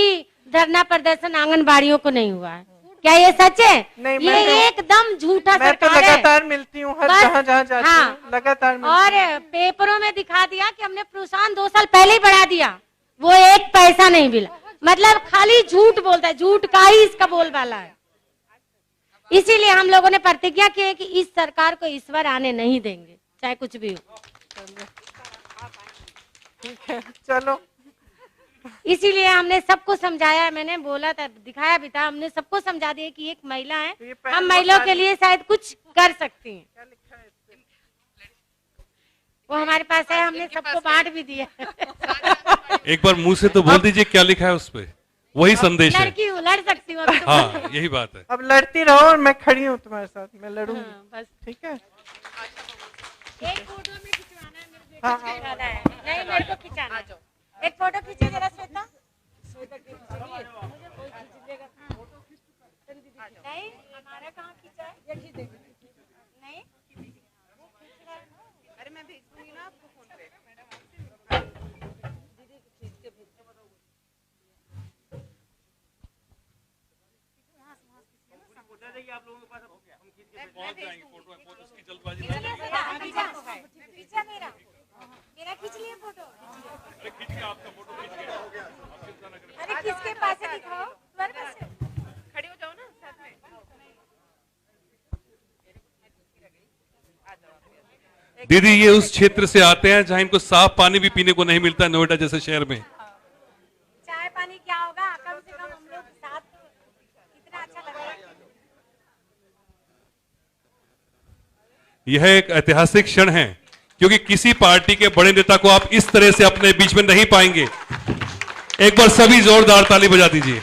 धरना प्रदर्शन आंगनबाड़ियों को नहीं हुआ है। क्या ये सच है? नहीं, ये एकदम झूठा मैं तो सरकार है। लगातार मिलती हूँ, हर जहाँ जाती हूँ, लगातार मिलती और पेपरों में दिखा दिया कि हमने प्रोत्साहन 2 साल पहले ही बढ़ा दिया, वो 1 पैसा नहीं मिला। मतलब खाली झूठ बोलता है, झूठ का ही इसका बोलबाला है। इसीलिए हम लोगों ने प्रतिज्ञा की है कि इस सरकार को इस बार आने नहीं देंगे, चाहे कुछ भी हो। ठीक है, चलो। इसीलिए हमने सबको समझाया, मैंने बोला था, दिखाया भी था, हमने सबको समझा दिया कि एक महिला है, हम महिलाओं के लिए शायद कुछ कर सकती हैं। वो हमारे पास है, हमने सबको बांट भी दिया। एक बार मुंह से तो बोल दीजिए क्या लिखा है उस पे, वही संदेश है। लड़की हूँ, लड़ सकती हूँ। हाँ, यही बात है। अब लड़ती रहो और मैं खड़ी हूँ तुम्हारे साथ, मैं लड़ूंगी। बस ठीक है। एक फोटो में खिंचवाना है, मेरे बेटे को खिंचाना है। नहीं, मेरे को खिंचाना है। एक फोटो खींचे जरा श्वेता। नहीं, हमारा कहाँ खींचा है? ये खींच देगी। नहीं, अरे मैं भेज दूंगी ना आपको फोन पे। दीदी को खींच के भेज। आप लोगों के पास हम खींच के पहुंच जाएंगे। फोटो उसकी जल्दबाजी पीछे मेरा खींच लिए फोटो। अरे खींच के आपका फोटो खींच के। अरे किसके पास है दिखाओ, तुम्हारे पास है? खड़े हो जाओ ना साथ में। दीदी ये उस क्षेत्र से आते हैं जहां इनको साफ पानी भी पीने को नहीं मिलता, नोएडा जैसे शहर में। चाय पानी क्या होगा, कम से कम हम लोग साथ, कितना अच्छा लग रहा है। यह एक ऐतिहासिक क्षण है क्योंकि किसी पार्टी के बड़े नेता को आप इस तरह से अपने बीच में नहीं पाएंगे। एक बार सभी जोरदार ताली बजा दीजिए।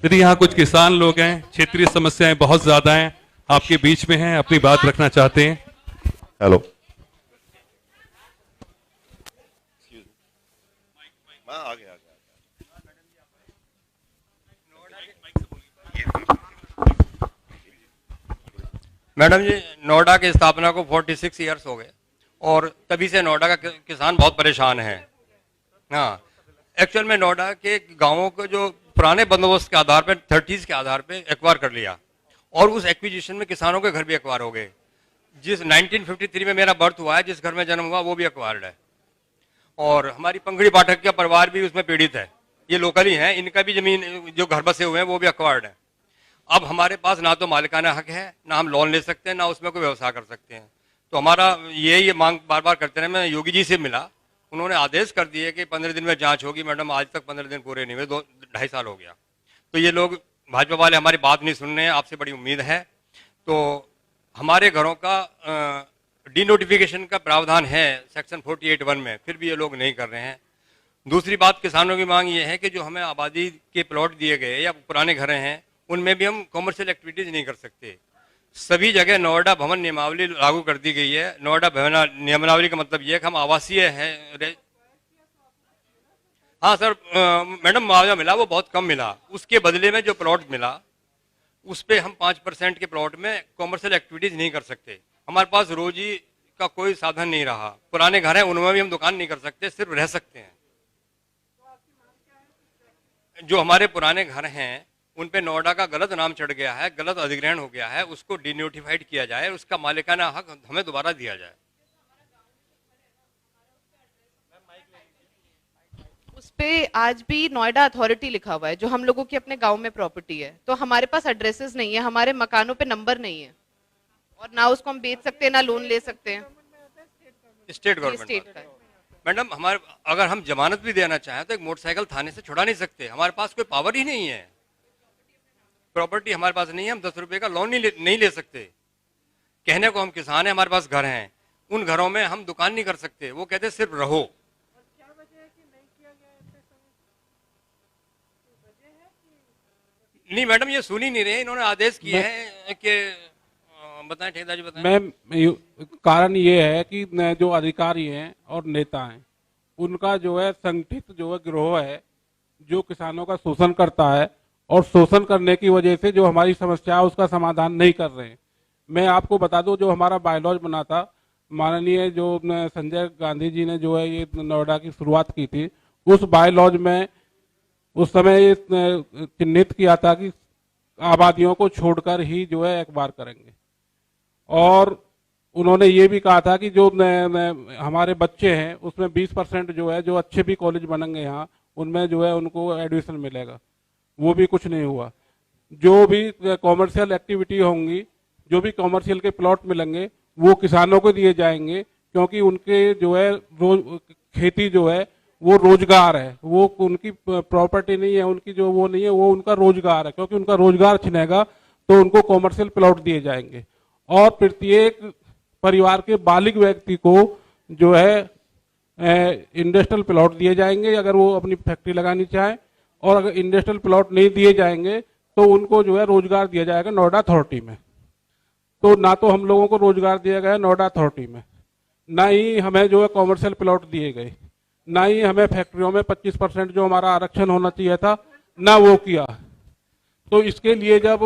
यदि यहाँ कुछ किसान लोग हैं, क्षेत्रीय समस्याएं बहुत ज्यादा हैं, आपके बीच में हैं, अपनी बात रखना चाहते हैं। हेलो, मैडम जी, नोएडा की स्थापना को 46 ईयर्स हो गए और तभी से नोएडा का किसान बहुत परेशान है। हाँ, एक्चुअल में नोएडा के गांवों को जो पुराने बंदोबस्त के आधार पर 30s के आधार पे एक्वायर कर लिया और उस एक्विजिशन में किसानों के घर भी एक्वायर हो गए। जिस 1953 में मेरा बर्थ हुआ है, जिस घर में जन्म हुआ, वो भी एक्वायर्ड है और हमारी पंखड़ी पाठक का परिवार भी उसमें पीड़ित है। ये लोकल ही है, इनका भी जमीन जो घर बसे हुए हैं वो भी एक्वायर्ड है। अब हमारे पास ना तो मालिकाना हक है, ना हम लोन ले सकते हैं, ना उसमें कोई व्यवसाय कर सकते हैं। तो हमारा ये मांग बार बार करते रहे। मैं योगी जी से मिला, उन्होंने आदेश कर दिए कि 15 दिन में जांच होगी। मैडम, आज तक 15 दिन पूरे नहीं हुए, 2-2.5 साल हो गया। तो ये लोग भाजपा वाले हमारी बात नहीं सुन रहे हैं। आपसे बड़ी उम्मीद है। तो हमारे घरों का डिनोटिफिकेशन का प्रावधान है सेक्शन 48(1) में, फिर भी ये लोग नहीं कर रहे हैं। दूसरी बात, किसानों की मांग ये है कि जो हमें आबादी के प्लॉट दिए गए या पुराने घर हैं, उनमें भी हम कॉमर्शियल एक्टिविटीज नहीं कर सकते। सभी जगह नोएडा भवन नियमावली लागू कर दी गई है। नोएडा भवन नियमावली का मतलब ये है कि हम आवासीय है। हाँ सर, मैडम, मुआवजा मिला, वो बहुत कम मिला। उसके बदले में जो प्लॉट मिला उस पे हम 5% के प्लॉट में कॉमर्शियल एक्टिविटीज नहीं कर सकते। हमारे पास रोजी का कोई साधन नहीं रहा। पुराने घर हैं, उनमें भी हम दुकान नहीं कर सकते, सिर्फ रह सकते हैं। जो हमारे पुराने घर हैं उन पे नोएडा का गलत नाम चढ़ गया है, गलत अधिग्रहण हो गया है, उसको डिनोटिफाइड किया जाए, उसका मालिकाना हक हमें दोबारा दिया जाए। उस पे आज भी नोएडा अथॉरिटी लिखा हुआ है, जो हम लोगों की अपने गांव में प्रॉपर्टी है। तो हमारे पास एड्रेसेस नहीं है, हमारे मकानों पे नंबर नहीं है और ना उसको हम बेच सकते हैं, ना लोन ले सकते हैं। स्टेट गवर्नमेंट का मैडम, हमारे अगर हम जमानत भी देना चाहें तो एक मोटरसाइकिल थाने से छुड़ा नहीं सकते। हमारे पास कोई पावर ही नहीं है, प्रॉपर्टी हमारे पास नहीं है। हम 10 रुपए का लोन नहीं ले सकते। कहने को हम किसान हैं, हमारे पास घर हैं, उन घरों में हम दुकान नहीं कर सकते। वो कहते सिर्फ रहो। नहीं मैडम, ये सुन ही नहीं रहे। इन्होंने आदेश किए हैं कि बताएं ठेकेदार जी, बताएं। मैम, कारण ये है कि जो अधिकारी हैं और नेता हैं, उनका जो है संगठित जो है गिरोह है, जो किसानों का शोषण करता है और शोषण करने की वजह से जो हमारी समस्या है उसका समाधान नहीं कर रहे हैं। मैं आपको बता दूं, जो हमारा बायलॉज बना था, माननीय जो संजय गांधी जी ने जो है ये नोएडा की शुरुआत की थी, उस बायलॉज में उस समय चिन्हित किया था कि आबादियों को छोड़कर ही जो है एक्वायर करेंगे। और उन्होंने ये भी कहा था कि जो हमारे बच्चे हैं उसमें 20% जो है, जो अच्छे भी कॉलेज बनेंगे यहाँ, उनमें जो है उनको एडमिशन मिलेगा। वो भी कुछ नहीं हुआ। जो भी कॉमर्शियल एक्टिविटी होंगी, जो भी कॉमर्शियल के प्लॉट मिलेंगे, वो किसानों को दिए जाएंगे, क्योंकि उनके जो है खेती जो है वो रोजगार है, वो उनकी प्रॉपर्टी नहीं है, उनकी जो वो नहीं है, वो उनका रोजगार है। क्योंकि उनका रोजगार छिनेगा तो उनको कॉमर्शियल प्लॉट दिए जाएंगे। और प्रत्येक परिवार के बालिग व्यक्ति को जो है इंडस्ट्रियल प्लॉट दिए जाएंगे अगर वो अपनी फैक्ट्री लगानी चाहे। और अगर इंडस्ट्रियल प्लॉट नहीं दिए जाएंगे तो उनको जो है रोजगार दिया जाएगा नोएडा अथॉरिटी में। तो ना तो हम लोगों को रोजगार दिया गया नोएडा अथॉरिटी में, ना ही हमें जो है कॉमर्शियल प्लॉट दिए गए, ना ही हमें फैक्ट्रियों में 25% जो हमारा आरक्षण होना चाहिए था, ना वो किया। तो इसके लिए जब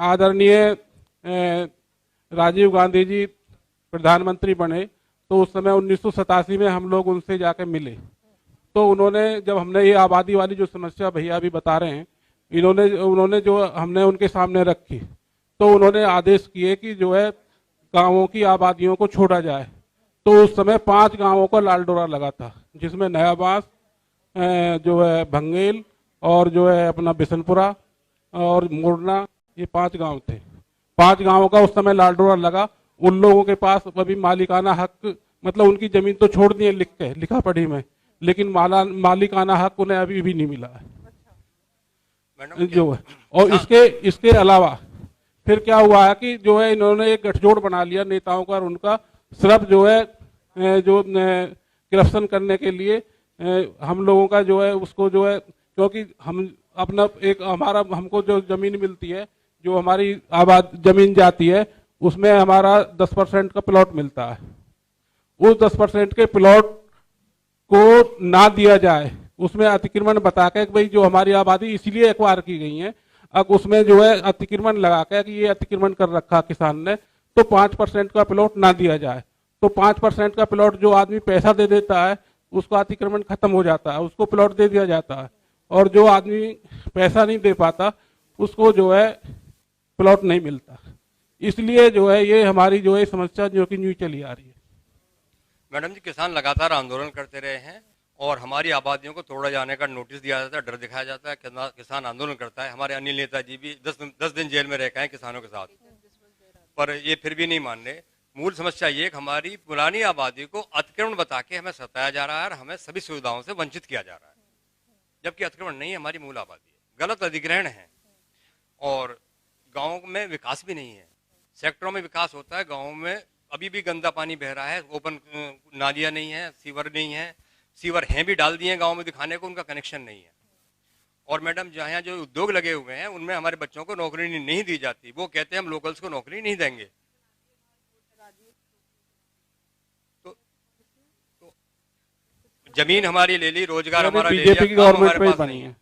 आदरणीय राजीव गांधी जी प्रधानमंत्री बने तो उस समय 1987 में हम लोग उनसे जाके मिले। तो उन्होंने, जब हमने ये आबादी वाली जो समस्या भैया अभी बता रहे हैं, उन्होंने जो हमने उनके सामने रखी, तो उन्होंने आदेश किए कि जो है गांवों की आबादियों को छोड़ा जाए। तो उस समय 5 गांवों का लाल डोरा लगा था, जिसमें नया बांस, जो है भंगेल और जो है अपना बिशनपुरा और मोरना, ये 5 गांव थे। 5 गांवों का उस समय लाडोरा लगा। उन लोगों के पास अभी मालिकाना हक, मतलब उनकी जमीन तो छोड़ दिए लिख के लिखा पढ़ी में, लेकिन मालिकाना हक उन्हें अभी भी नहीं मिला है जो है। और इसके अलावा फिर क्या हुआ है कि जो है इन्होंने एक गठजोड़ बना लिया नेताओं का और उनका, सिर्फ जो है जो करप्शन करने के लिए हम लोगों का जो है उसको जो है, क्योंकि हम अपना एक हमारा हमको जो जमीन मिलती है, जो हमारी आबाद जमीन जाती है, उसमें हमारा 10% का प्लॉट मिलता है। उस 10% के प्लॉट को ना दिया जाए, उसमें अतिक्रमण बता के भाई जो हमारी आबादी इसीलिए एक्वायर की गई है, अब उसमें जो है अतिक्रमण लगा के कि ये अतिक्रमण कर रखा किसान ने, तो 5% का प्लॉट ना दिया जाए। तो 5% का प्लॉट जो आदमी पैसा दे देता है उसका अतिक्रमण खत्म हो जाता है, उसको प्लॉट दे दिया जाता है। और जो आदमी पैसा नहीं दे पाता उसको जो है प्लॉट नहीं मिलता। इसलिए जो है ये हमारी जो है समस्या जो कि न्यू चली आ रही है। मैडम जी, किसान लगातार आंदोलन करते रहे हैं और हमारी आबादियों को तोड़ा जाने का नोटिस दिया जाता है, डर दिखाया जाता है, किसान आंदोलन करता है। हमारे अनिल नेताजी भी 10 दिन जेल में रह गए हैं किसानों के साथ, पर ये फिर भी नहीं मान रहे। मूल समस्या ये कि हमारी पुरानी आबादी को अतिक्रमण बता के हमें सताया जा रहा है और हमें सभी सुविधाओं से वंचित किया जा रहा है, जबकि अतिक्रमण नहीं है, हमारी मूल आबादी है। गलत अधिग्रहण है और गाँव में विकास भी नहीं है। सेक्टरों में विकास होता है, गाँव में अभी भी गंदा पानी बह रहा है, ओपन नालियाँ नहीं है, सीवर नहीं है, सीवर हैं भी डाल दिए गांव में दिखाने को, उनका कनेक्शन नहीं है। और मैडम जहाँ जो उद्योग लगे हुए हैं उनमें हमारे बच्चों को नौकरी नहीं दी जाती। वो कहते हैं हम लोकल्स को नौकरी नहीं देंगे। तो जमीन हमारी ले ली, रोजगार हमारा ले लिया, बीजेपी की गवर्नमेंट पे बनी है।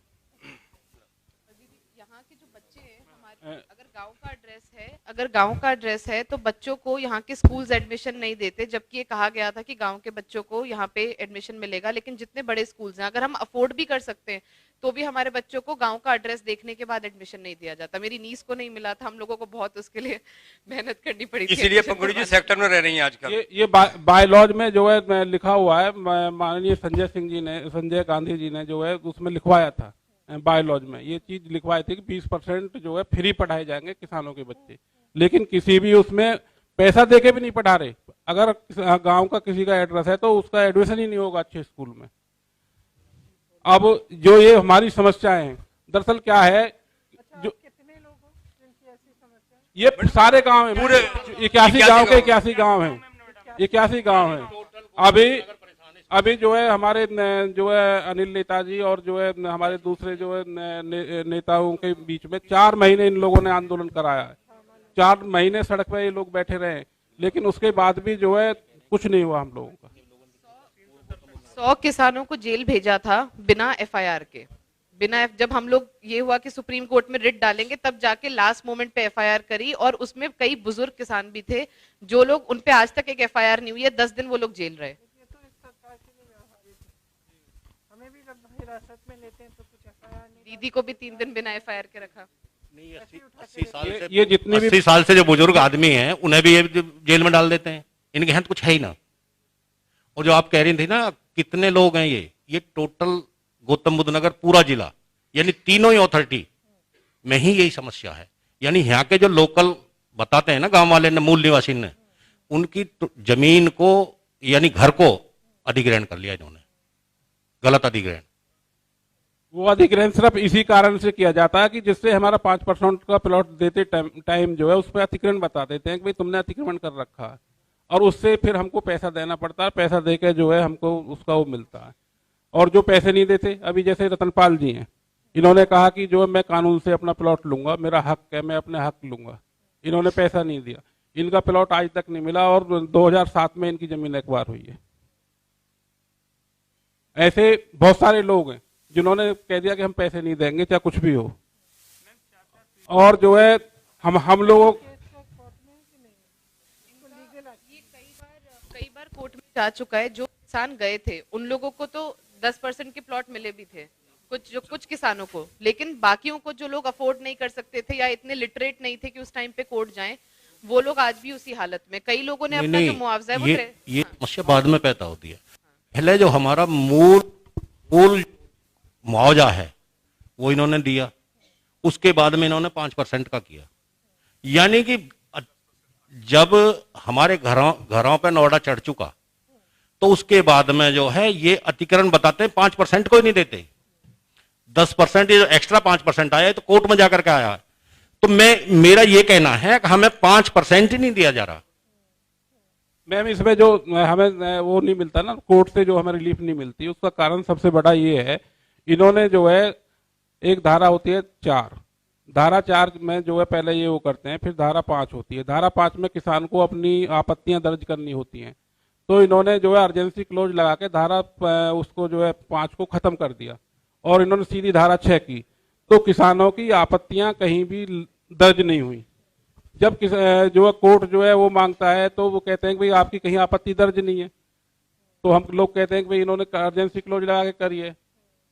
अगर गांव का एड्रेस है तो बच्चों को यहाँ के स्कूल्स एडमिशन नहीं देते, जबकि ये कहा गया था कि गांव के बच्चों को यहाँ पे एडमिशन मिलेगा। लेकिन जितने बड़े स्कूल्स हैं, अगर हम अफोर्ड भी कर सकते हैं तो भी हमारे बच्चों को गांव का एड्रेस देखने के बाद एडमिशन नहीं दिया जाता। मेरी नीस को नहीं मिला था, हम लोगों को बहुत उसके लिए मेहनत करनी पड़ी थी। इसीलिए पंकुड़ी जी सेक्टर में रह रही है आजकल। ये बायलॉज में जो है लिखा हुआ है, माननीय संजय गांधी जी ने जो है उसमें लिखवाया था बायलॉज में, ये चीज लिखवाई थी कि 20% जो है फ्री पढ़ाए जाएंगे किसानों के बच्चे, लेकिन किसी भी उसमें पैसा देके भी नहीं पढ़ा रहे। अगर गांव का किसी का एड्रेस है तो उसका एडमिशन ही नहीं होगा अच्छे स्कूल में। अब जो ये हमारी समस्याएं हैं, दरअसल क्या है, जो ये सारे गांव हैं, पूरे 81 गांव के 81 गांव हैं, 81 गांव हैं। अभी जो है हमारे जो है अनिल नेताजी और जो है हमारे दूसरे जो है नेताओं के बीच में 4 महीने इन लोगों ने आंदोलन कराया है। 4 महीने सड़क पे ये लोग बैठे रहे, लेकिन उसके बाद भी जो है कुछ नहीं हुआ हम लोगों का। 100 किसानों को जेल भेजा था बिना FIR के। जब हम लोग ये हुआ कि सुप्रीम कोर्ट में रिट डालेंगे, तब जाके लास्ट मोमेंट पे FIR करी, और उसमें कई बुजुर्ग किसान भी थे जो लोग, उन पे आज तक एक FIR नहीं हुई है। 10 दिन वो लोग जेल रहे। दीदी को भी 3 दिन बिना FIR के रखा। 80 साल से जो बुजुर्ग आदमी हैं उन्हें भी ये जेल में डाल देते हैं, इनके यहाँ तो कुछ है ही ना। और जो आप कह रही थी ना कितने लोग हैं, ये टोटल गौतम बुद्ध नगर पूरा जिला, यानी तीनों ही अथॉरिटी में ही यही समस्या है। यानी यहाँ के जो लोकल बताते हैं ना गांव वाले ने, मूल निवासी ने, उनकी जमीन को यानी घर को अधिग्रहण कर लिया इन्होंने, गलत अधिग्रहण। वो अधिग्रहण सिर्फ इसी कारण से किया जाता है कि जिससे हमारा 5% का प्लॉट देते टाइम जो है उस पर अतिक्रमण बता देते हैं कि भाई तुमने अतिक्रमण कर रखा है, और उससे फिर हमको पैसा देना पड़ता है। पैसा देके जो है हमको उसका वो मिलता है। और जो पैसे नहीं देते, अभी जैसे रतनपाल जी हैं, इन्होंने कहा कि जो मैं कानून से अपना प्लॉट लूंगा, मेरा हक है, मैं अपने हक लूंगा। इन्होंने पैसा नहीं दिया, इनका प्लॉट आज तक नहीं मिला, और 2007 में इनकी जमीन एक्वायर हुई है। ऐसे बहुत सारे लोग हैं जिन्होंने कह दिया कि हम पैसे नहीं देंगे चाहे कुछ भी हो। और जो है हम लोगों कई बार कोर्ट में जा चुका है। जो किसान गए थे उन लोगों को तो 10% के प्लॉट मिले भी थे, कुछ किसानों को, लेकिन बाकियों को जो लोग अफोर्ड नहीं कर सकते थे या इतने लिटरेट नहीं थे कि उस टाइम पे कोर्ट जाएं, वो लोग आज भी उसी हालत में। कई लोगों ने अपना जो मुआवजा है ये समस्या बाद में पैदा होती है। पहले जो हमारा मूल मुआवजा है वो इन्होंने दिया, उसके बाद में इन्होंने 5% का किया। यानी कि जब हमारे घरों पे नोएडा चढ़ चुका तो उसके बाद में जो है ये अतिक्रमण बताते हैं 5% को ही नहीं देते, 10% एक्स्ट्रा 5% आया तो कोर्ट में जाकर के आया। तो मेरा ये कहना है कि हमें 5% ही नहीं दिया जा रहा। मैम इसमें जो हमें वो नहीं मिलता ना, कोर्ट से जो हमें रिलीफ नहीं मिलती, उसका कारण सबसे बड़ा ये है, इन्होंने जो है एक धारा होती है 4, धारा 4 में जो है पहले ये वो करते हैं, फिर धारा 5 होती है। धारा 5 में किसान को अपनी आपत्तियां दर्ज करनी होती हैं, तो इन्होंने जो है अर्जेंसी क्लोज लगा के धारा उसको जो है 5 को खत्म कर दिया और इन्होंने सीधी धारा 6 की, तो किसानों की आपत्तियां कहीं भी दर्ज नहीं हुई। जब जो है कोर्ट जो है वो मांगता है तो वो कहते हैं कि भाई आपकी कहीं आपत्ति दर्ज नहीं है, तो हम लोग कहते हैं कि भाई इन्होंने अर्जेंसी क्लोज लगा के करिए,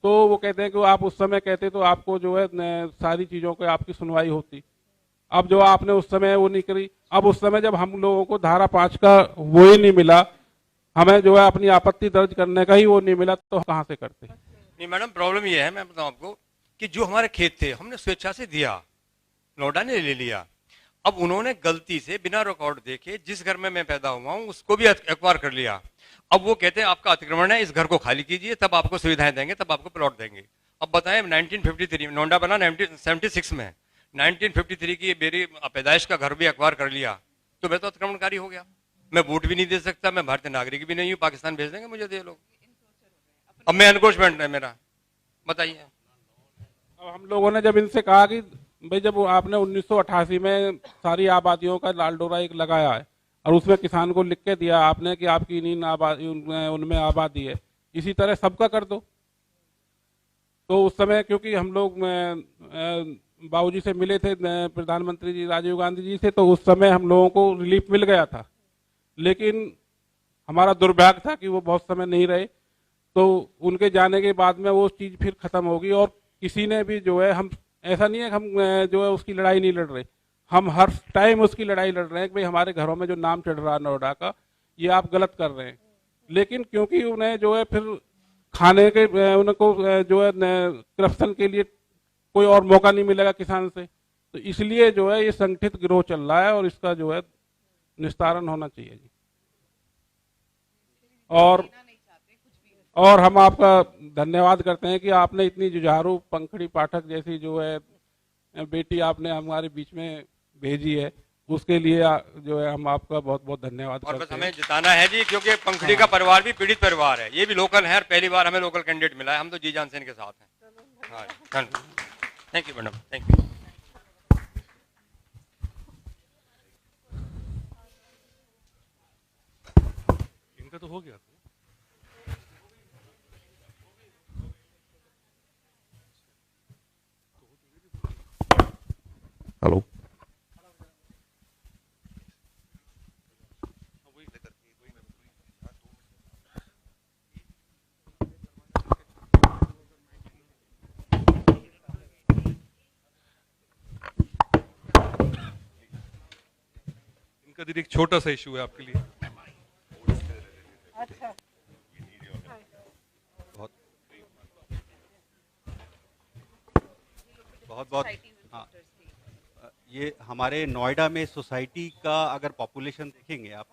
तो वो कहते हैं कि आप उस समय कहते तो आपको जो है सारी चीजों की आपकी सुनवाई होती। अब जो आपने उस समय वो नहीं करी, अब उस समय जब हम लोगों को धारा 5 का वो ही नहीं मिला, हमें जो है अपनी आपत्ति दर्ज करने का ही वो नहीं मिला, तो कहाँ से करते? नहीं मैडम, प्रॉब्लम ये है, मैं बताऊं आपको कि जो हमारे खेत थे हमने स्वेच्छा से दिया, नोएडा ने ले लिया। अब उन्होंने गलती से बिना रिकॉर्ड देखे जिस घर में मैं पैदा हुआ हूं उसको भी एक्वायर कर लिया। अब वो कहते हैं आपका अतिक्रमण है, इस घर को खाली कीजिए, तब आपको सुविधाएं देंगे, तब आपको प्लॉट देंगे। अब बताएं 1953 नोएडा बना 1976 में, 1953 की मेरी पैदाइश का घर भी एक्वायर कर लिया, तो मैं तो अतिक्रमणकारी हो गया। मैं वोट भी नहीं दे सकता, मैं भारतीय नागरिक भी नहीं हूँ, पाकिस्तान भेज देंगे मुझे ये लोग। अब मैं एनक्रोचमेंट है मेरा, बताइए। अब हम लोगों ने जब इनसे कहा कि भाई जब आपने 1988 में सारी आबादियों का लाल डोरा एक लगाया है और उसमें किसान को लिख के दिया आपने कि आपकी उनमें आबादी है, इसी तरह सबका कर दो। तो उस समय क्योंकि हम लोग बाबूजी से मिले थे, प्रधानमंत्री जी राजीव गांधी जी से, तो उस समय हम लोगों को रिलीफ मिल गया था, लेकिन हमारा दुर्भाग्य था कि वो बहुत समय नहीं रहे, तो उनके जाने के बाद में वो चीज़ फिर खत्म होगी। और किसी ने भी जो है, हम ऐसा नहीं है कि हम जो है उसकी लड़ाई नहीं लड़ रहे, हम हर टाइम उसकी लड़ाई लड़ रहे हैं कि भाई हमारे घरों में जो नाम चढ़ रहा है नोएडा का, ये आप गलत कर रहे हैं। लेकिन क्योंकि उन्हें जो है फिर खाने के उनको जो है करप्शन के लिए कोई और मौका नहीं मिलेगा किसान से, तो इसलिए जो है ये संगठित गिरोह चल रहा है और इसका जो है निस्तारण होना चाहिए जी। और हम आपका धन्यवाद करते हैं कि आपने इतनी जुझारू पंखड़ी पाठक जैसी जो है बेटी आपने हमारे बीच में भेजी है, उसके लिए जो है हम आपका बहुत बहुत धन्यवाद और करते बस हैं। हमें जिताना है जी, क्योंकि पंखड़ी का परिवार भी पीड़ित परिवार है, ये भी लोकल है और पहली बार हमें लोकल कैंडिडेट मिला है, हम तो जी जान से इनके साथ हैं। Thank you madam, thank you. इनका तो हो गया। हेलो, इनका दीदी एक छोटा सा इशू है आपके लिए। अच्छा, बहुत बहुत हाँ, ये हमारे नोएडा में सोसाइटी का अगर पॉपुलेशन देखेंगे आप,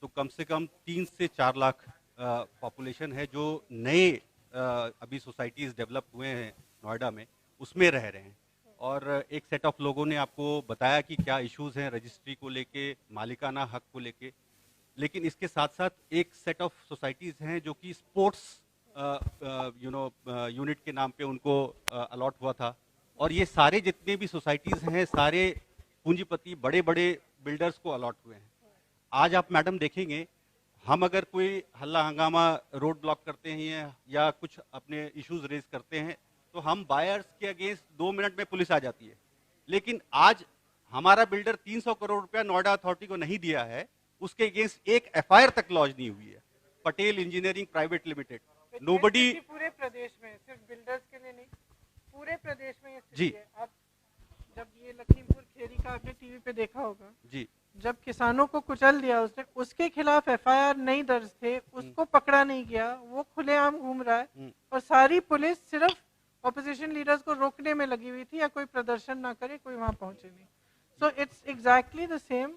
तो कम से कम 3 से 4 लाख पॉपुलेशन है जो नए अभी सोसाइटीज़ डेवलप हुए हैं नोएडा में, उसमें रह रहे हैं। और एक सेट ऑफ लोगों ने आपको बताया कि क्या इश्यूज़ हैं रजिस्ट्री को लेके, मालिकाना हक को लेके, लेकिन इसके साथ साथ एक सेट ऑफ सोसाइटीज़ हैं जो कि स्पोर्ट्स यूनिट के नाम पे उनको अलॉट हुआ था। और ये सारे जितने भी सोसाइटीज़ हैं, सारे पूंजीपति बड़े बड़े बिल्डर्स को अलॉट हुए हैं। आज आप मैडम देखेंगे, हम अगर कोई हल्ला हंगामा रोड ब्लॉक करते हैं या कुछ अपने इश्यूज रेज करते हैं, तो हम बायर्स के अगेंस्ट 2 मिनट में पुलिस आ जाती है। लेकिन आज हमारा बिल्डर 300 करोड़ रुपया नोएडा अथॉरिटी को नहीं दिया है, उसके अगेंस्ट एक एफआईआर तक लॉन्च नहीं हुई है। Patel engineering private limited, nobody. पूरे प्रदेश में, सिर्फ बिल्डर्स के लिए नहीं, पूरे प्रदेश में ये जी स्थिति है। अब जब ये लखीमपुर खेरी का आपने टीवी पे देखा होगा जी, जब किसानों को कुचल दिया उसने, उसके खिलाफ एफआईआर नहीं दर्ज थे, उसको पकड़ा नहीं गया, वो खुलेआम घूम रहा है और सारी पुलिस सिर्फ ऑपोजिशन लीडर्स को रोकने में लगी हुई थी, या कोई प्रदर्शन ना करे, कोई वहाँ पहुँचे नहीं। So it's exactly the same,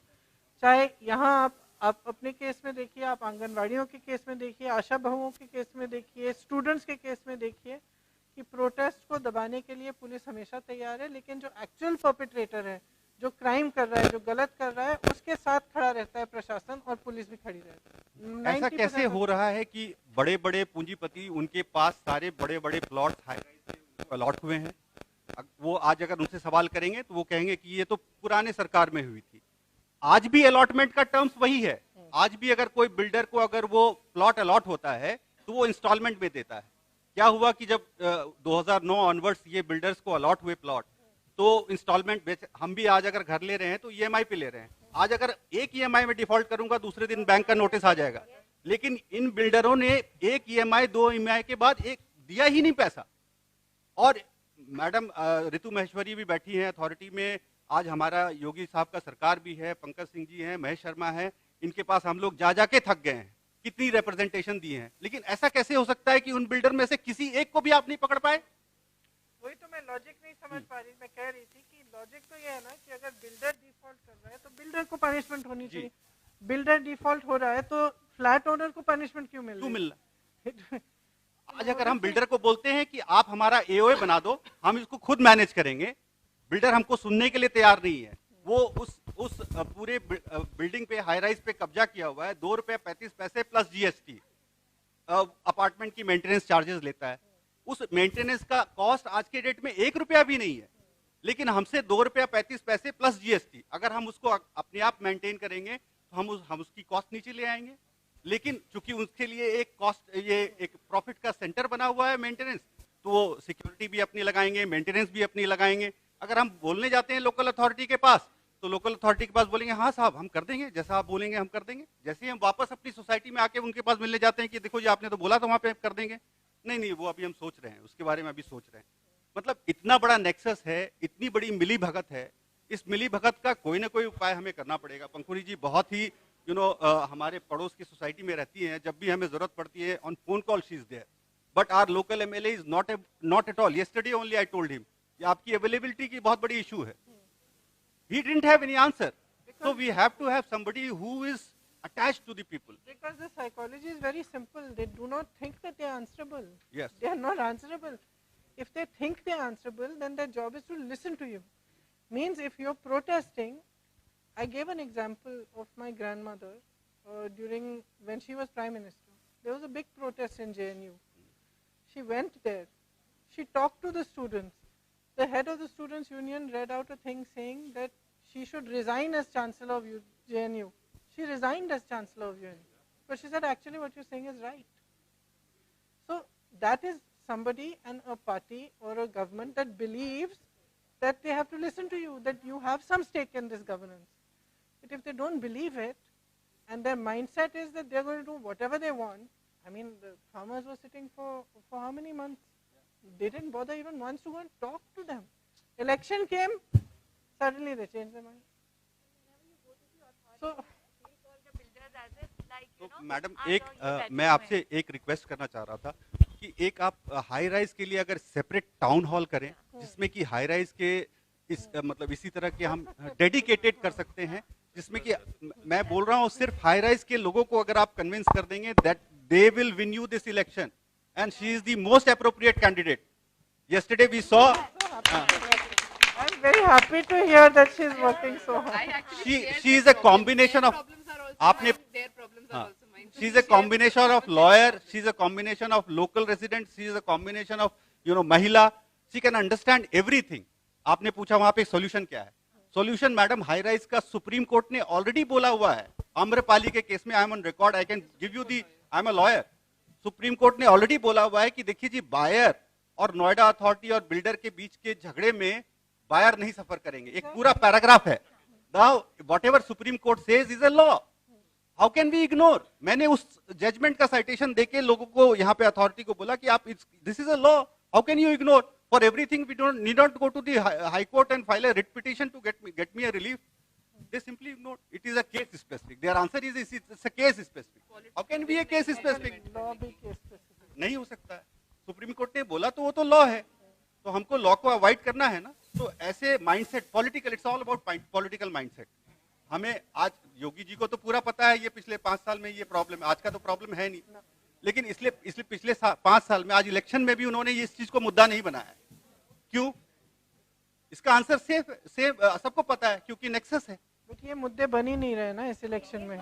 चाहे यहाँ आप अपने केस में देखिए, आप आंगनवाड़ियों के केस में देखिए, आशा बहुओं के केस में देखिए, स्टूडेंट्स के केस में देखिए, कि प्रोटेस्ट को दबाने के लिए पुलिस हमेशा तैयार है, लेकिन जो एक्चुअल परपेट्रेटर है, जो क्राइम कर रहा है, जो गलत कर रहा है, उसके साथ खड़ा रहता है प्रशासन, और पुलिस भी खड़ी रहती है। ऐसा कैसे हो रहा है कि बड़े बड़े पूंजीपति, उनके पास सारे बड़े बड़े प्लॉट अलॉट हुए हैं, वो आज अगर उनसे सवाल करेंगे तो वो कहेंगे कि ये तो पुराने सरकार में हुई थी। आज भी अलॉटमेंट का टर्म्स वही है। आज भी अगर कोई बिल्डर को अगर वो प्लॉट अलॉट होता है तो वो इंस्टॉलमेंट में देता है। क्या हुआ कि जब 2009 ऑनवर्ड्स ये बिल्डर्स को अलॉट हुए प्लॉट, तो इंस्टॉलमेंट, हम भी आज अगर घर ले रहे हैं तो ईएमआई पे ले रहे हैं। आज अगर एक ईएमआई में डिफॉल्ट करूंगा, दूसरे दिन बैंक का नोटिस आ जाएगा। लेकिन इन बिल्डरों ने एक ईएमआई, दो ईएमआई के बाद एक दिया ही नहीं पैसा। और मैडम रितु महेश्वरी भी बैठी हैं अथॉरिटी में, आज हमारा योगी साहब का सरकार भी है, पंकज सिंह जी हैं, महेश शर्मा है, इनके पास हम लोग जा जाके थक गए हैं, कितनी रिप्रेजेंटेशन दी है। लेकिन ऐसा कैसे हो सकता है कि उन बिल्डर में से किसी एक को भी आप नहीं पकड़ पाए? वही तो मैं लॉजिक नहीं समझ पा रही। मैं कह रही थी कि लॉजिक तो ये है ना कि अगर बिल्डर डिफॉल्ट कर रहा है तो बिल्डर को पनिशमेंट होनी चाहिए। बिल्डर डिफॉल्ट हो रहा है तो फ्लैट ओनर को पनिशमेंट क्यों मिल रहा है? आज अगर हम बिल्डर को बोलते हैं कि आप हमारा एओए बना दो, हम इसको खुद मैनेज करेंगे, बिल्डर हमको सुनने के लिए तैयार नहीं है। वो उस पूरे बिल्डिंग पे, हाई राइज पे कब्जा किया हुआ है, ₹2.35 प्लस जीएसटी अपार्टमेंट की मेंटेनेंस चार्जेस लेता है। उस मेंटेनेंस का कॉस्ट आज के डेट में ₹1 भी नहीं है, लेकिन हमसे ₹2.35 प्लस जीएसटी, अगर हम उसको अपने आप मेंटेन करेंगे तो हम उसकी कॉस्ट नीचे ले आएंगे। लेकिन चूंकि उसके लिए एक कॉस्ट, ये एक प्रॉफिट का सेंटर बना हुआ है मेंटेनेंस, तो वो सिक्योरिटी भी अपनी लगाएंगे, मेंटेनेंस भी अपनी लगाएंगे। अगर हम बोलने जाते हैं लोकल अथॉरिटी के पास, तो लोकल अथॉरिटी के पास बोलेंगे हाँ साहब हम कर देंगे, जैसा आप बोलेंगे हम कर देंगे। जैसे ही हम वापस अपनी सोसाइटी में आके उनके पास मिलने जाते हैं कि देखो जी आपने तो बोला था वहां पे कर देंगे, नहीं वो अभी हम सोच रहे हैं, उसके बारे में अभी सोच रहे हैं। मतलब इतना बड़ा नेक्सस है, इतनी बड़ी मिली भगत है, इस मिली भगत का कोई ना कोई उपाय हमें करना पड़ेगा। पंखुड़ी जी बहुत ही हमारे पड़ोस की सोसाइटी में रहती हैं, जब भी हमें जरूरत पड़ती है on phone call she is there, but our local MLA is not at all. Yesterday only I told him कि आपकी अवेलेबिलिटी की बहुत बड़ी इशू है। He didn't have any answer. So we have to have somebody who is attached to the people. Because the psychology is very simple. They do not think that they are answerable. Yes. They are not answerable. If they think they are answerable, then their job is to listen to you. Means if you're protesting, I gave an example of my grandmother during when she was Prime Minister. There was a big protest in JNU. She went there. She talked to the students. The head of the Students' Union read out a thing saying that she should resign as Chancellor of JNU. She resigned as Chancellor of JNU. But she said, actually what you're saying is right. So that is somebody and a party or a government that believes that they have to listen to you, that you have some stake in this governance. But if they don't believe it, and their mindset is that they're going to do whatever they want, I mean, the farmers were sitting for how many months? They didn't bother even once to go and talk to them. Election came, suddenly they changed their mind. तो madam मैं आपसे एक request करना चाह रहा था कि एक आप हाई राइज के लिए अगर सेपरेट टाउन हॉल करें, जिसमें कि हाई राइज के मतलब इसी तरह के हम डेडिकेटेड कर सकते हैं, जिसमें कि मैं बोल रहा हूँ सिर्फ हाई राइज के लोगों को अगर आप कन्विंस कर देंगे that they will win you this election and she is the most appropriate candidate. Yesterday we saw. I'm very happy to hear that she is working so hard. She is a combination of. आपने. She is a combination of lawyer. She is a combination of local resident. She is a combination of महिला. She can understand everything. आपने पूछा वहाँ पे solution क्या है? Solution madam high rise का supreme court ने ऑलरेडी बोला हुआ है। आम्रपाली के केस में I am on record. I can give you the. I am a lawyer. Supreme court ने ऑलरेडी बोला हुआ है कि देखिए जी बायर और नोएडा अथॉरिटी और बिल्डर के बीच के झगड़े में बायर नहीं सफर करेंगे। एक पूरा पैराग्राफ है। Now whatever supreme court says is a law, how can we ignore? मैंने उस जजमेंट का साइटेशन देके लोगों को यहाँ पे अथॉरिटी को बोला कि आप this is a law, how can you ignore? For everything we don't need not go to the high court and file a writ petition to get me a relief. They simply ignored. It is a case specific. Their answer is it's a case specific. How can be a case specific? Law be case specific. नहीं हो सकता है. Supreme court ने बोला तो वो तो law है. तो हमको लॉ को अवॉइड करना है ना, तो ऐसे mindset political, it's all about political mindset. हमें आज योगी जी को तो पूरा पता है ये पिछले 5 साल में ये प्रॉब्लम, आज का तो प्रॉब्लम है नहीं, लेकिन इसलिए पिछले 5 साल में आज इलेक्शन में भी उन्होंने इस चीज को मुद्दा नहीं बनाया। क्यों? इसका आंसर सेफ सबको पता है, क्योंकि नेक्सस है। बट ये मुद्दे बन ही नहीं रहे ना इस इलेक्शन में,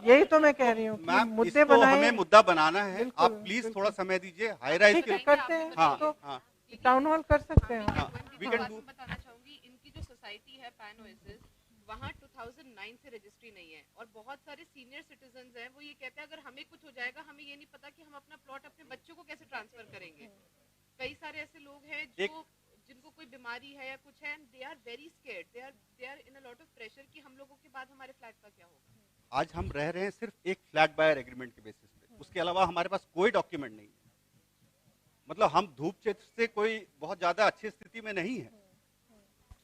यही तो मैं कह रही हूँ कि मुद्दे बनाए, हमें मुद्दा बनाना है। आप प्लीज थोड़ा समय दीजिए, हाई राइज के करते हैं हाँ, तो हाँ, टाउन हॉल कर सकते हैं। We can do. बताना चाहूंगी, इनकी जो सोसाइटी है पैन ओएसिस, वहाँ 2009 से रजिस्ट्री नहीं है और बहुत सारे सीनियर सिटीजन्स हैं, वो ये कहते हैं अगर हमें कुछ हो जाएगा हमें ये नहीं पता कि हम अपना प्लॉट अपने बच्चों को कैसे ट्रांसफर करेंगे। कई सारे ऐसे लोग हैं जो जिनको कोई बीमारी है या कुछ है, they are very scared, they are in a lot of pressure कि हम लोगों के बाद हमारे फ्लैट का क्या होगा। आज हम रह रहे हैं सिर्फ एक फ्लैट बायर एग्रीमेंट के बेसिस पे, उसके अलावा हमारे पास कोई डॉक्यूमेंट नहीं है। मतलब हम धूप क्षेत्र से कोई बहुत ज्यादा अच्छी स्थिति में नहीं है।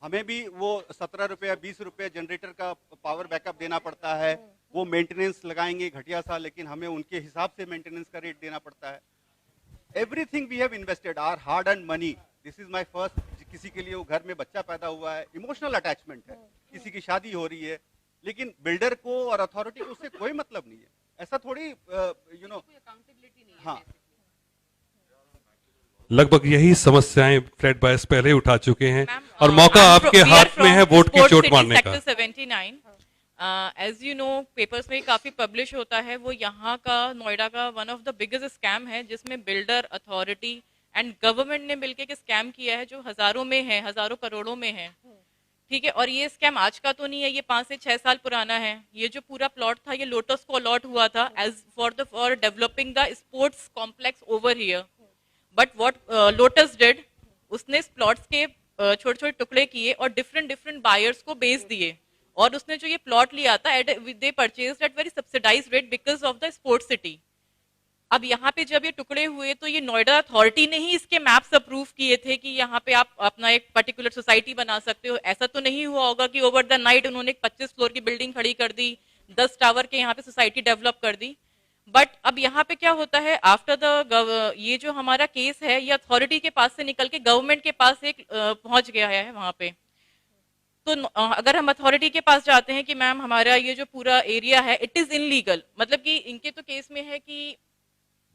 हमें भी वो 17 रुपये 20 रुपये जनरेटर का पावर बैकअप देना पड़ता है, वो मेंटेनेंस लगाएंगे घटिया सा, लेकिन हमें उनके हिसाब से मेंटेनेंस का रेट देना पड़ता है। Everything we have invested, our hard earned money. This is my first, किसी के लिए वो घर में बच्चा पैदा हुआ है, इमोशनल अटैचमेंट है, किसी की शादी हो रही है, लेकिन बिल्डर को और अथॉरिटी को उससे कोई मतलब नहीं है। ऐसा थोड़ी यू नो, हाँ, लगभग यही समस्याएं फ्लैट बायर्स पहले ही उठा चुके हैं और मौका आपके हाथ में है वोट की चोट मारने का। Sector 79 as you know papers में काफी पब्लिश होता है, वो यहाँ का नोएडा का one of the biggest scam है, जिसमें बिल्डर, अथॉरिटी एंड गवर्नमेंट ने मिलकर के स्कैम किया है, जो हजारों में है, हजारों करोड़ों में है। ठीक है, और ये स्कैम आज का तो नहीं है, ये 5 से 6 साल पुराना है। ये जो पूरा प्लॉट था ये लोटस को अलॉट हुआ था as for developing the sports complex over here, but what Lotus did, उसने इस प्लॉट्स के छोटे छोटे टुकड़े किए और डिफरेंट बायर्स को बेच दिए, और उसने जो ये प्लॉट लिया था they purchased at very subsidised rate because of the sports city. अब यहाँ पे जब ये टुकड़े हुए तो ये नोएडा अथॉरिटी ने ही इसके मैप्स अप्रूव किए थे कि यहाँ पे आप अपना एक पर्टिकुलर सोसाइटी बना सकते हो। ऐसा तो नहीं हुआ होगा कि ओवर द नाइट उन्होंने एक 25 फ्लोर की बिल्डिंग खड़ी कर दी, 10 टावर के यहाँ पे सोसाइटी डेवलप कर दी। बट अब यहाँ पे क्या होता है, आफ्टर द ये जो हमारा केस है ये अथॉरिटी के पास से निकल के गवर्नमेंट के पास एक पहुंच गया है वहां पे। तो अगर हम अथॉरिटी के पास जाते हैं कि मैम हमारा ये जो पूरा एरिया है इट इज इनलीगल, मतलब कि इनके तो केस में है कि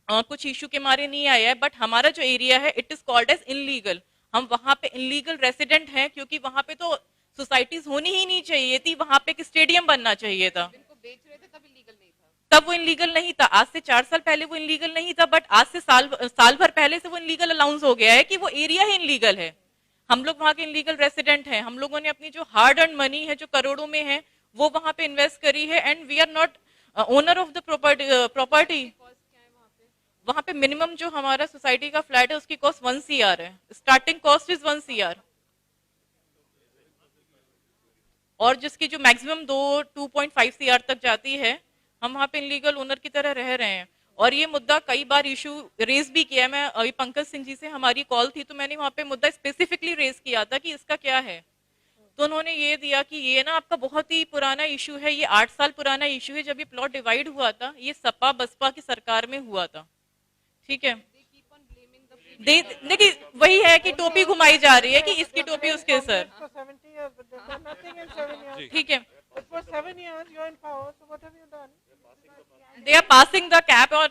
कुछ इशू के मारे नहीं आया है, बट हमारा जो एरिया है it is called as illegal. हम वहां पे इनलीगल रेसिडेंट हैं क्योंकि वहां पे तो सोसाइटीज होनी ही नहीं चाहिए थी, वहां पे एक स्टेडियम बनना चाहिए था। तब वो इनलीगल नहीं था, आज से 4 साल पहले वो इनलीगल नहीं था, बट आज से साल भर पहले से वो इनलीगल अलाउंस हो गया है कि वो एरिया ही इनलीगल है। हम लोग वहाँ के इनलीगल रेसिडेंट हैं, हम लोगों ने अपनी जो हार्ड अर्न मनी है जो करोड़ों में है वो वहां पे इन्वेस्ट करी है, and we are not owner of the property. वहां पे मिनिमम जो हमारा सोसाइटी का फ्लैट है उसकी कॉस्ट 1 CR है, स्टार्टिंग कॉस्ट इज 1 CR, और जिसकी जो मैक्सिमम 2.5 CR तक जाती है। हम वहाँ पे इनलीगल ओनर की तरह रह रहे हैं, और ये मुद्दा कई बार इशू रेज भी किया। मैं अभी पंकज सिंह जी से हमारी कॉल थी तो मैंने वहाँ पे मुद्दा स्पेसिफिकली रेज किया था कि इसका क्या है, तो उन्होंने ये दिया कि ये ना आपका बहुत ही पुराना इशू है, ये 8 साल पुराना इशू है। जब ये प्लॉट डिवाइड हुआ था ये सपा बसपा की सरकार में हुआ था, ठीक है। देखिए वही है कि टोपी घुमाई जा रही है कि इसकी टोपी उसके सर, ठीक है। They are passing the cap, और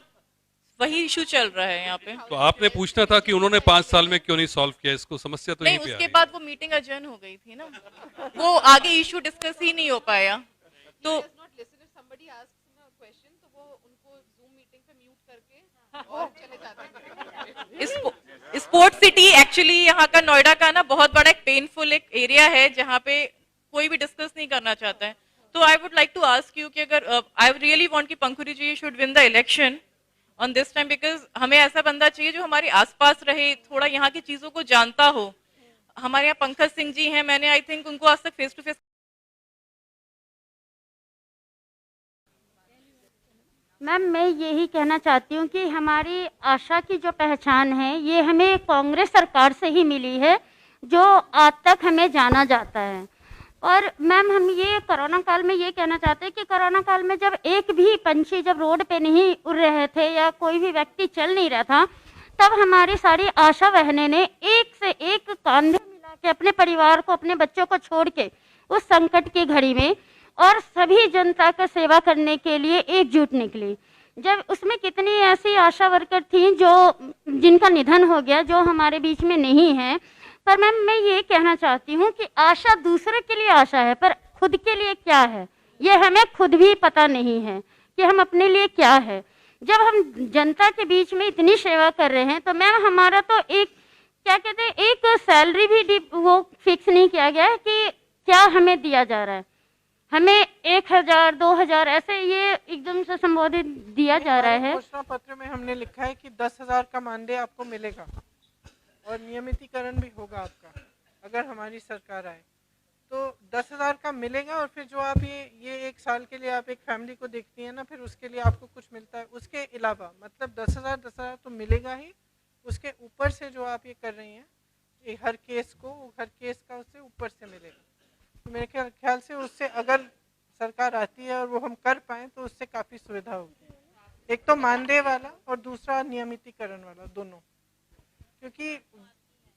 वही इशू चल रहा है यहाँ पे। तो आपने पूछना था कि उन्होंने 5 साल में क्यों नहीं सॉल्व किया इसको, समस्या तो नहीं, यहीं पे उसके बाद वो मीटिंग अजर्न हो गई थी ना, वो आगे इशू डिस्कस ही नहीं हो पाया। तो स्पोर्ट्स सिटी एक्चुअली यहाँ का नोएडा का ना बहुत बड़ा एक पेनफुल एक एरिया है जहाँ पे कोई भी डिस्कस नहीं करना चाहता है। तो I would like to ask you कि अगर आई रियली वांट कि Pankhuri ji should win the election on this time, because हमें ऐसा बंदा चाहिए जो हमारे आसपास रहे, थोड़ा यहाँ की चीजों को जानता हो। हमारे यहाँ पंकज सिंह जी हैं, मैंने आई थिंक उनको आज तक फेस टू फेस। मैम मैं यही कहना चाहती हूँ कि हमारी आशा की जो पहचान है ये हमें कांग्रेस सरकार से ही मिली है, जो आज तक हमें जाना जाता है। और मैम हम ये कोरोना काल में ये कहना चाहते हैं कि कोरोना काल में जब एक भी पंछी जब रोड पे नहीं उड़ रहे थे या कोई भी व्यक्ति चल नहीं रहा था, तब हमारी सारी आशा बहनें ने एक से एक कांधे मिला के अपने परिवार को, अपने बच्चों को छोड़ के उस संकट की घड़ी में और सभी जनता का सेवा करने के लिए एकजुट निकली। जब उसमें कितनी ऐसी आशा वर्कर थी जो जिनका निधन हो गया, जो हमारे बीच में नहीं है, पर मैम मैं ये कहना चाहती हूँ कि आशा दूसरे के लिए आशा है, पर खुद के लिए क्या है ये हमें खुद भी पता नहीं है कि हम अपने लिए क्या है। जब हम जनता के बीच में इतनी सेवा कर रहे हैं तो मैम हमारा तो एक क्या कहते हैं, एक सैलरी भी वो फिक्स नहीं किया गया है कि क्या हमें दिया जा रहा है। हमें 1000 2000 ऐसे ये एकदम से संबोधित दिया जा रहा है। घोषणा पत्र में हमने लिखा है कि 10,000 का मानदेय आपको मिलेगा और नियमितीकरण भी होगा आपका अगर हमारी सरकार आए तो 10,000 का मिलेगा। और फिर जो आप ये एक साल के लिए आप एक फैमिली को देखती हैं ना, फिर उसके लिए आपको कुछ मिलता है उसके अलावा, मतलब 10,000 तो मिलेगा ही, उसके ऊपर से जो आप ये कर रही हैं हर केस का उससे ऊपर से मिलेगा। तो मेरे ख्याल से उससे अगर सरकार आती है और वो हम कर पाएँ तो उससे काफ़ी सुविधा होगी। एक तो मानदेय वाला और दूसरा नियमितीकरण वाला, दोनों। क्योंकि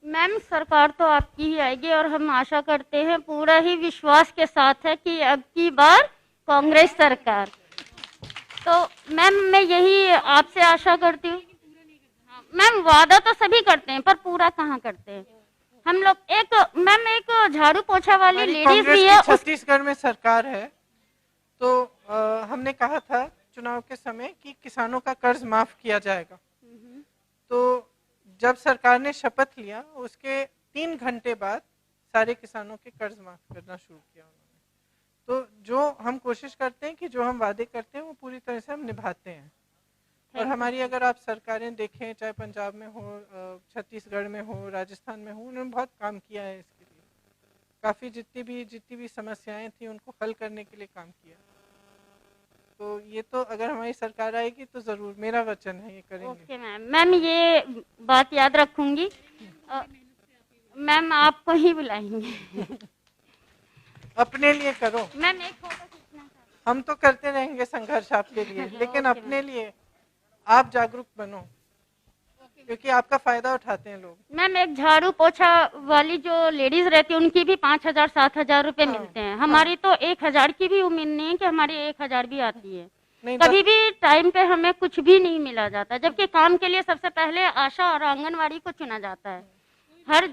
मैम सरकार तो आपकी ही आएगी और हम आशा करते हैं, पूरा ही विश्वास के साथ है कि अब की बार कांग्रेस सरकार। तो मैम मैं यही आपसे आशा करती हूँ। मैम वादा तो सभी करते हैं पर पूरा कहाँ करते हैं हम लोग। एक झाड़ू पोछा वाली लेडीज भी है, छत्तीसगढ़ में सरकार है तो हमने कहा था चुनाव के समय कि किसानों का कर्ज माफ किया जाएगा। तो जब सरकार ने शपथ लिया उसके 3 घंटे बाद सारे किसानों के कर्ज माफ करना शुरू किया उन्होंने। तो जो हम कोशिश करते हैं कि जो हम वादे करते हैं वो पूरी तरह से हम निभाते हैं। और हमारी अगर आप सरकारें देखें, चाहे पंजाब में हो, छत्तीसगढ़ में हो, राजस्थान में हो, उन्होंने बहुत काम किया है इसके लिए। काफ़ी जितनी भी समस्याएं थी उनको हल करने के लिए काम किया। तो ये तो अगर हमारी सरकार आएगी तो ज़रूर, मेरा वचन है, ये करेंगे। ओके मैम ये बात याद रखूंगी। मैम आपको ही बुलाएंगे। अपने लिए करो मैम, एक फोटो खींचना। हम तो करते रहेंगे संघर्ष आपके लिए, लेकिन अपने लिए आप जागरूक बनो क्योंकि आपका फायदा उठाते हैं लोग। मैम एक झाड़ू पोछा वाली जो लेडीज रहती है उनकी भी 5,000 7,000 रुपए मिलते हैं। हमारी तो 1,000 की भी उम्मीद नहीं है कि हमारी 1,000 भी आती है। कभी भी टाइम पे हमें कुछ भी नहीं मिला जाता, जबकि काम के लिए सबसे पहले आशा और आंगनवाड़ी को चुना जाता है। हर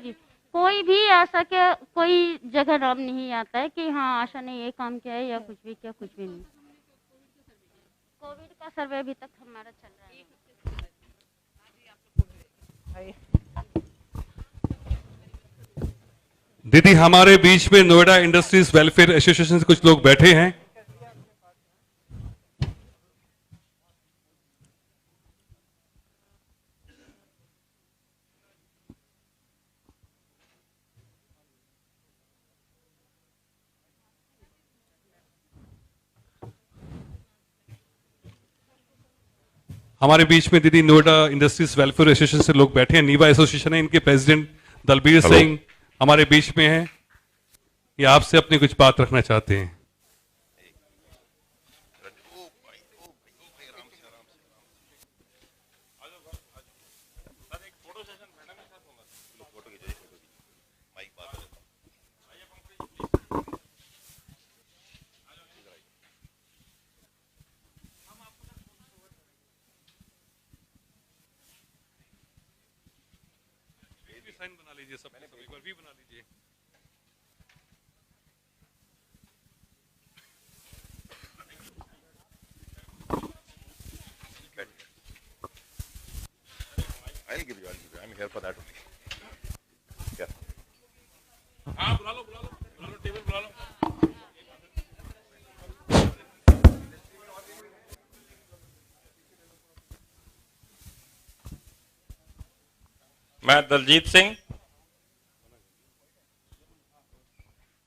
कोई भी आशा के कोई जगह नाम नहीं आता है कि हाँ आशा ने ये काम किया है या कुछ भी किया, कुछ भी नहीं। कोविड का सर्वे अभी तक हमारा चल रहा है। दीदी हमारे बीच में नोएडा इंडस्ट्रीज वेलफेयर एसोसिएशन से कुछ लोग बैठे हैं। हमारे बीच में दीदी नोएडा इंडस्ट्रीज वेलफेयर एसोसिएशन से लोग बैठे हैं। नीवा एसोसिएशन है, इनके प्रेसिडेंट दलबीर सिंह हमारे बीच में हैं। ये आपसे अपनी कुछ बात रखना चाहते हैं। साइन बना लीजिए, सब एक बार भी बना लीजिए। I'll give you. I'm here for that only. Yeah. हाँ बुला लो टेबल बुला लो। मैं दलजीत सिंह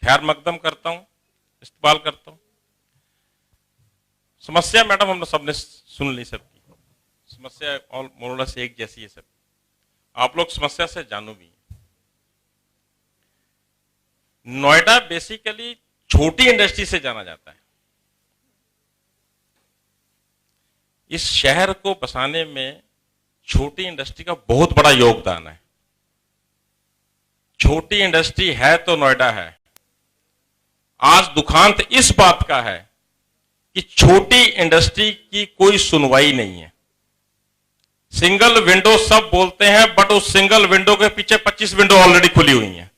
खैर मकदम करता हूं, इस्तेमाल करता हूं। समस्या मैडम हम सबने सुन ली सबकी, समस्या ऑल मोरला से एक जैसी है सब। आप लोग समस्या से जानू भी। नोएडा बेसिकली छोटी इंडस्ट्री से जाना जाता है। इस शहर को बसाने में छोटी इंडस्ट्री का बहुत बड़ा योगदान है। छोटी इंडस्ट्री है तो नोएडा है। आज दुखांत इस बात का है कि छोटी इंडस्ट्री की कोई सुनवाई नहीं है। सिंगल विंडो सब बोलते हैं, बट उस सिंगल विंडो के पीछे 25 विंडो ऑलरेडी खुली हुई हैं।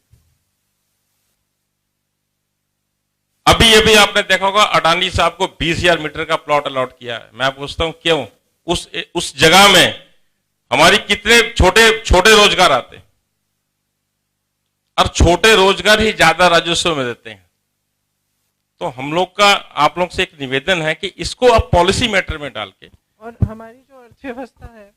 अभी आपने देखा होगा अडानी साहब को 20,000 मीटर का प्लॉट अलॉट किया है। मैं पूछता हूं क्यों? उस जगह में हमारी कितने छोटे छोटे रोजगार आते, और छोटे रोजगार ही ज्यादा राजस्व में देते हैं। तो हम लोग का आप लोग से एक निवेदन है कि इसको आप पॉलिसी मैटर में डाल के, और हमारी जो अर्थव्यवस्था है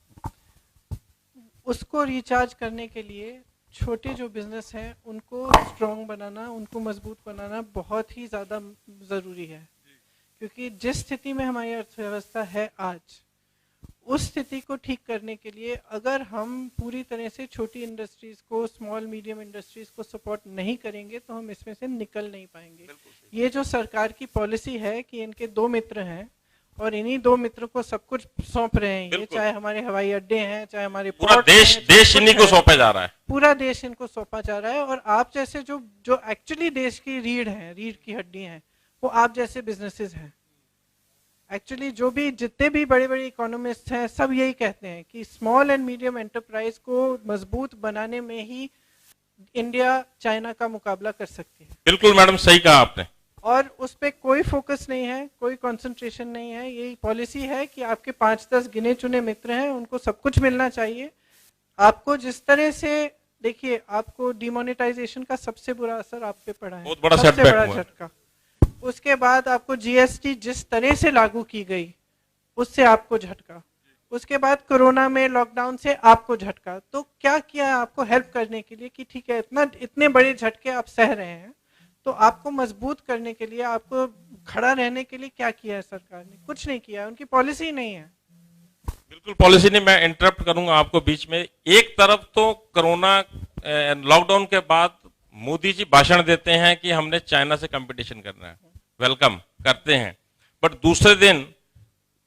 उसको रिचार्ज करने के लिए छोटे जो बिजनेस हैं उनको स्ट्रॉन्ग बनाना, उनको मजबूत बनाना बहुत ही ज़्यादा ज़रूरी है। क्योंकि जिस स्थिति में हमारी अर्थव्यवस्था है आज, उस स्थिति को ठीक करने के लिए अगर हम पूरी तरह से छोटी इंडस्ट्रीज को, स्मॉल मीडियम इंडस्ट्रीज को सपोर्ट नहीं करेंगे तो हम इसमें से निकल नहीं पाएंगे। ये जो सरकार की पॉलिसी है कि इनके 2 मित्र हैं और इन्हीं 2 मित्र को सब कुछ सौंप रहे हैं, ये चाहे हमारे हवाई अड्डे हैं, चाहे हमारे पूरा देश इन्हीं को सौंपा जा रहा है। पूरा देश इनको सौंपा जा रहा है। और आप जैसे जो एक्चुअली देश की रीढ़ की हड्डी हैं, वो आप जैसे बिजनेसेस हैं। एक्चुअली जितने भी बड़े बड़े इकोनॉमिस्ट हैं सब यही कहते हैं कि स्मॉल एंड मीडियम एंटरप्राइज को मजबूत बनाने में ही इंडिया चाइना का मुकाबला कर सकती है। बिल्कुल मैडम, सही कहा आपने। और उस पर कोई फोकस नहीं है, कोई कंसंट्रेशन नहीं है। यही पॉलिसी है कि आपके 5-10 गिने चुने मित्र हैं, उनको सब कुछ मिलना चाहिए। आपको जिस तरह से देखिए, आपको डिमोनेटाइजेशन का सबसे बुरा असर आप पे पड़ा है, बहुत बड़ा सबसे सेटबैक बड़ा हुआ। झटका। उसके बाद आपको जीएसटी जिस तरह से लागू की गई उससे आपको झटका। उसके बाद कोरोना में लॉकडाउन से आपको झटका। तो क्या किया आपको हेल्प करने के लिए कि ठीक है इतने बड़े झटके आप सह रहे हैं, तो आपको मजबूत करने के लिए, आपको खड़ा रहने के लिए क्या किया है सरकार ने? कुछ नहीं किया, उनकी पॉलिसी नहीं है। बिल्कुल पॉलिसी नहीं। मैं इंटरप्ट करूंगा आपको बीच में। एक तरफ तो कोरोना लॉकडाउन के बाद मोदी जी भाषण देते हैं कि हमने चाइना से कंपटीशन करना है, वेलकम करते हैं, बट दूसरे दिन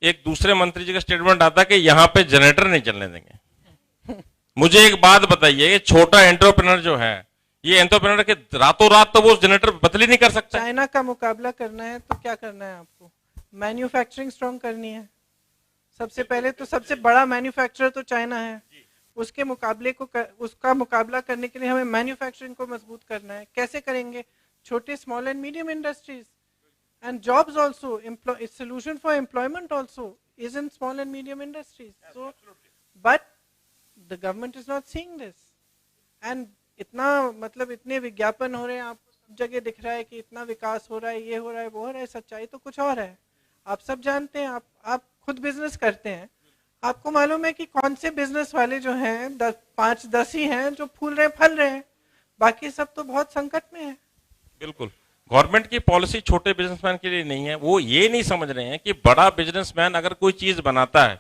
एक दूसरे मंत्री जी का स्टेटमेंट आता है कि यहां पे जनरेटर नहीं चलने देंगे। मुझे एक बात बताइए, छोटा एंटरप्रेन्योर जो है, ये एंटरप्रेन्योर के रातों रात तो वो जनरेटर बदल ही नहीं कर सकता। चाइना का मुकाबला करना है तो क्या करना है आपको? मैन्युफैक्चरिंग स्ट्रॉन्ग करनी है। सबसे पहले तो सबसे बड़ा मैन्युफैक्चरर तो चाइना है, उसके मुकाबले को उसका मुकाबला करने के लिए हमें मैन्युफैक्चरिंग को मजबूत करना है। कैसे करेंगे? छोटे small and medium industries and jobs also, solution for employment also is in small and medium industries. So, but the government is not seeing this. And इतने विज्ञापन हो रहे हैं, आपको सब जगह दिख रहा है कि इतना विकास हो रहा है, ये हो रहा है, वो हो रहा है। सच्चाई तो कुछ और है। आप सब जानते हैं, आप खुद बिजनेस करते हैं, आपको मालूम है कि कौन से बिजनेस वाले जो हैं 5-10 ही हैं जो फूल रहे फल रहे हैं, बाकी सब तो बहुत संकट में है। बिल्कुल गवर्नमेंट की पॉलिसी छोटे बिजनेसमैन के लिए नहीं है। वो ये नहीं समझ रहे हैं कि बड़ा बिजनेसमैन अगर कोई चीज बनाता है,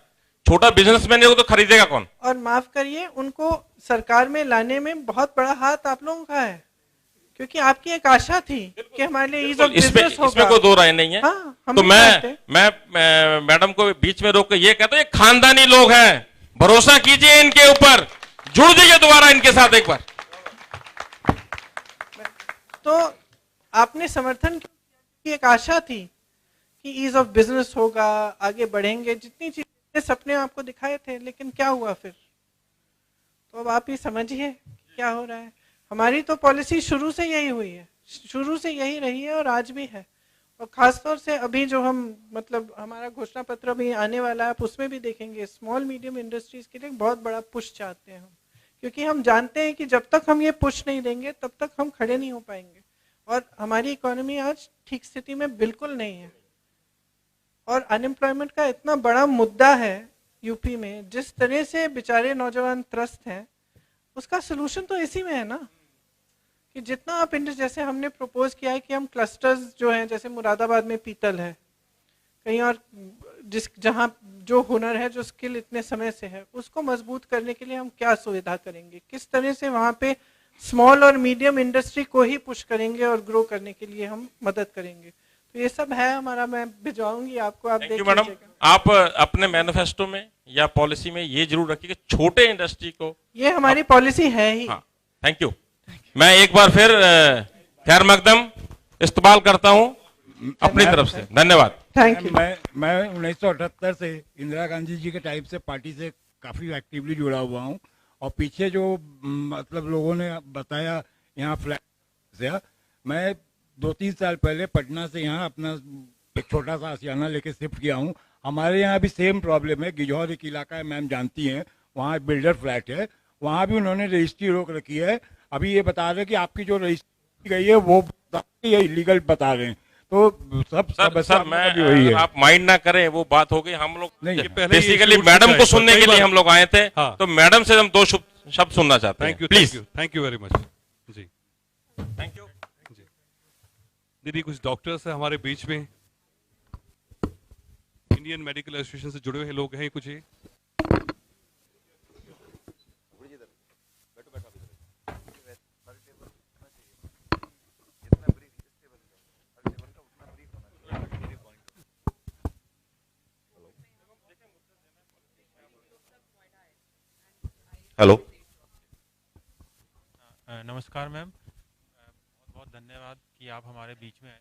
छोटा बिजनेसमैन है तो खरीदेगा कौन? और माफ करिए, उनको सरकार में लाने में बहुत बड़ा हाथ आप लोगों का है, क्योंकि आपकी एक आशा थी कि हमारे लिए ईज ऑफ बिजनेस होगा। इसमें कोई दो राय नहीं है। हाँ, तो मैं मैडम को बीच में रोक के ये कहता हूं, ये खानदानी लोग हैं, भरोसा कीजिए इनके ऊपर, जुड़ जाइए दोबारा इनके साथ एक बार। तो आपने समर्थन की एक आशा थी कि ईज ऑफ बिजनेस होगा, आगे बढ़ेंगे, जितनी चीजें सपने आपको दिखाए थे, लेकिन क्या हुआ फिर? तो अब आप ही समझिए क्या हो रहा है। हमारी तो पॉलिसी शुरू से यही हुई है, शुरू से यही रही है और आज भी है। और खासतौर से अभी जो हमारा घोषणा पत्र भी आने वाला है, आप उसमें भी देखेंगे स्मॉल मीडियम इंडस्ट्रीज के लिए बहुत बड़ा पुश चाहते हैं हम, क्योंकि हम जानते हैं कि जब तक हम ये पुश नहीं देंगे तब तक हम खड़े नहीं हो पाएंगे। और हमारी इकोनॉमी आज ठीक स्थिति में बिल्कुल नहीं है। और अनएम्प्लॉयमेंट का इतना बड़ा मुद्दा है यूपी में, जिस तरह से बेचारे नौजवान त्रस्त हैं, उसका सोल्यूशन तो इसी में है ना कि जितना आप जैसे हमने प्रपोज किया है कि हम क्लस्टर्स जो हैं, जैसे मुरादाबाद में पीतल है, कहीं और जहां जो हुनर है, जो स्किल इतने समय से है, उसको मजबूत करने के लिए हम क्या सुविधा करेंगे, किस तरह से वहां पे स्मॉल और मीडियम इंडस्ट्री को ही पुश करेंगे और ग्रो करने के लिए हम मदद करेंगे। तो ये सब है हमारा, मैं भिजवाऊंगी आपको, आप थैंक यू देख मैडम। लीजिएगा। आप अपने मैनिफेस्टो में या पॉलिसी में ये जरूर रखिए कि छोटे इंडस्ट्री को, ये हमारी पॉलिसी है ही। हाँ, थैंक यू। मैं एक बार फिर खैर मकदम इस्तेमाल करता हूं अपनी तरफ से, धन्यवाद। Thank you. मैं 1978 से इंदिरा गांधी जी के टाइम से पार्टी से काफी एक्टिवली जुड़ा हुआ हूँ, और पीछे जो मतलब लोगों ने बताया यहाँ फ्लैट से, मैं 2-3 साल पहले पटना से यहाँ अपना एक छोटा सा आशियाना लेके शिफ्ट किया हूँ। हमारे यहाँ भी सेम प्रॉब्लम है। गिजौर एक इलाका है, मैम जानती हैं, वहाँ बिल्डर फ्लैट है, वहाँ भी उन्होंने रजिस्ट्री रोक रखी है। अभी ये बता रहे कि आपकी जो रजिस्ट्री गई है वो इलीगल बता रहे हैं। तो सर मैं आप माइंड ना करें, वो बात हो गई। हम लोग बेसिकली ये मैडम को सुनने के कई लिए बार- हम लोग आए थे, हाँ। तो मैडम से हम 2 शब्द सुनना चाहते हैं, please. Thank you very much जी, थैंक यू जी। दीदी, कुछ डॉक्टर्स हैं हमारे बीच में, इंडियन मेडिकल एसोसिएशन से जुड़े हुए लोग हैं कुछ ही। हेलो, नमस्कार मैम, बहुत बहुत धन्यवाद कि आप हमारे बीच में आए।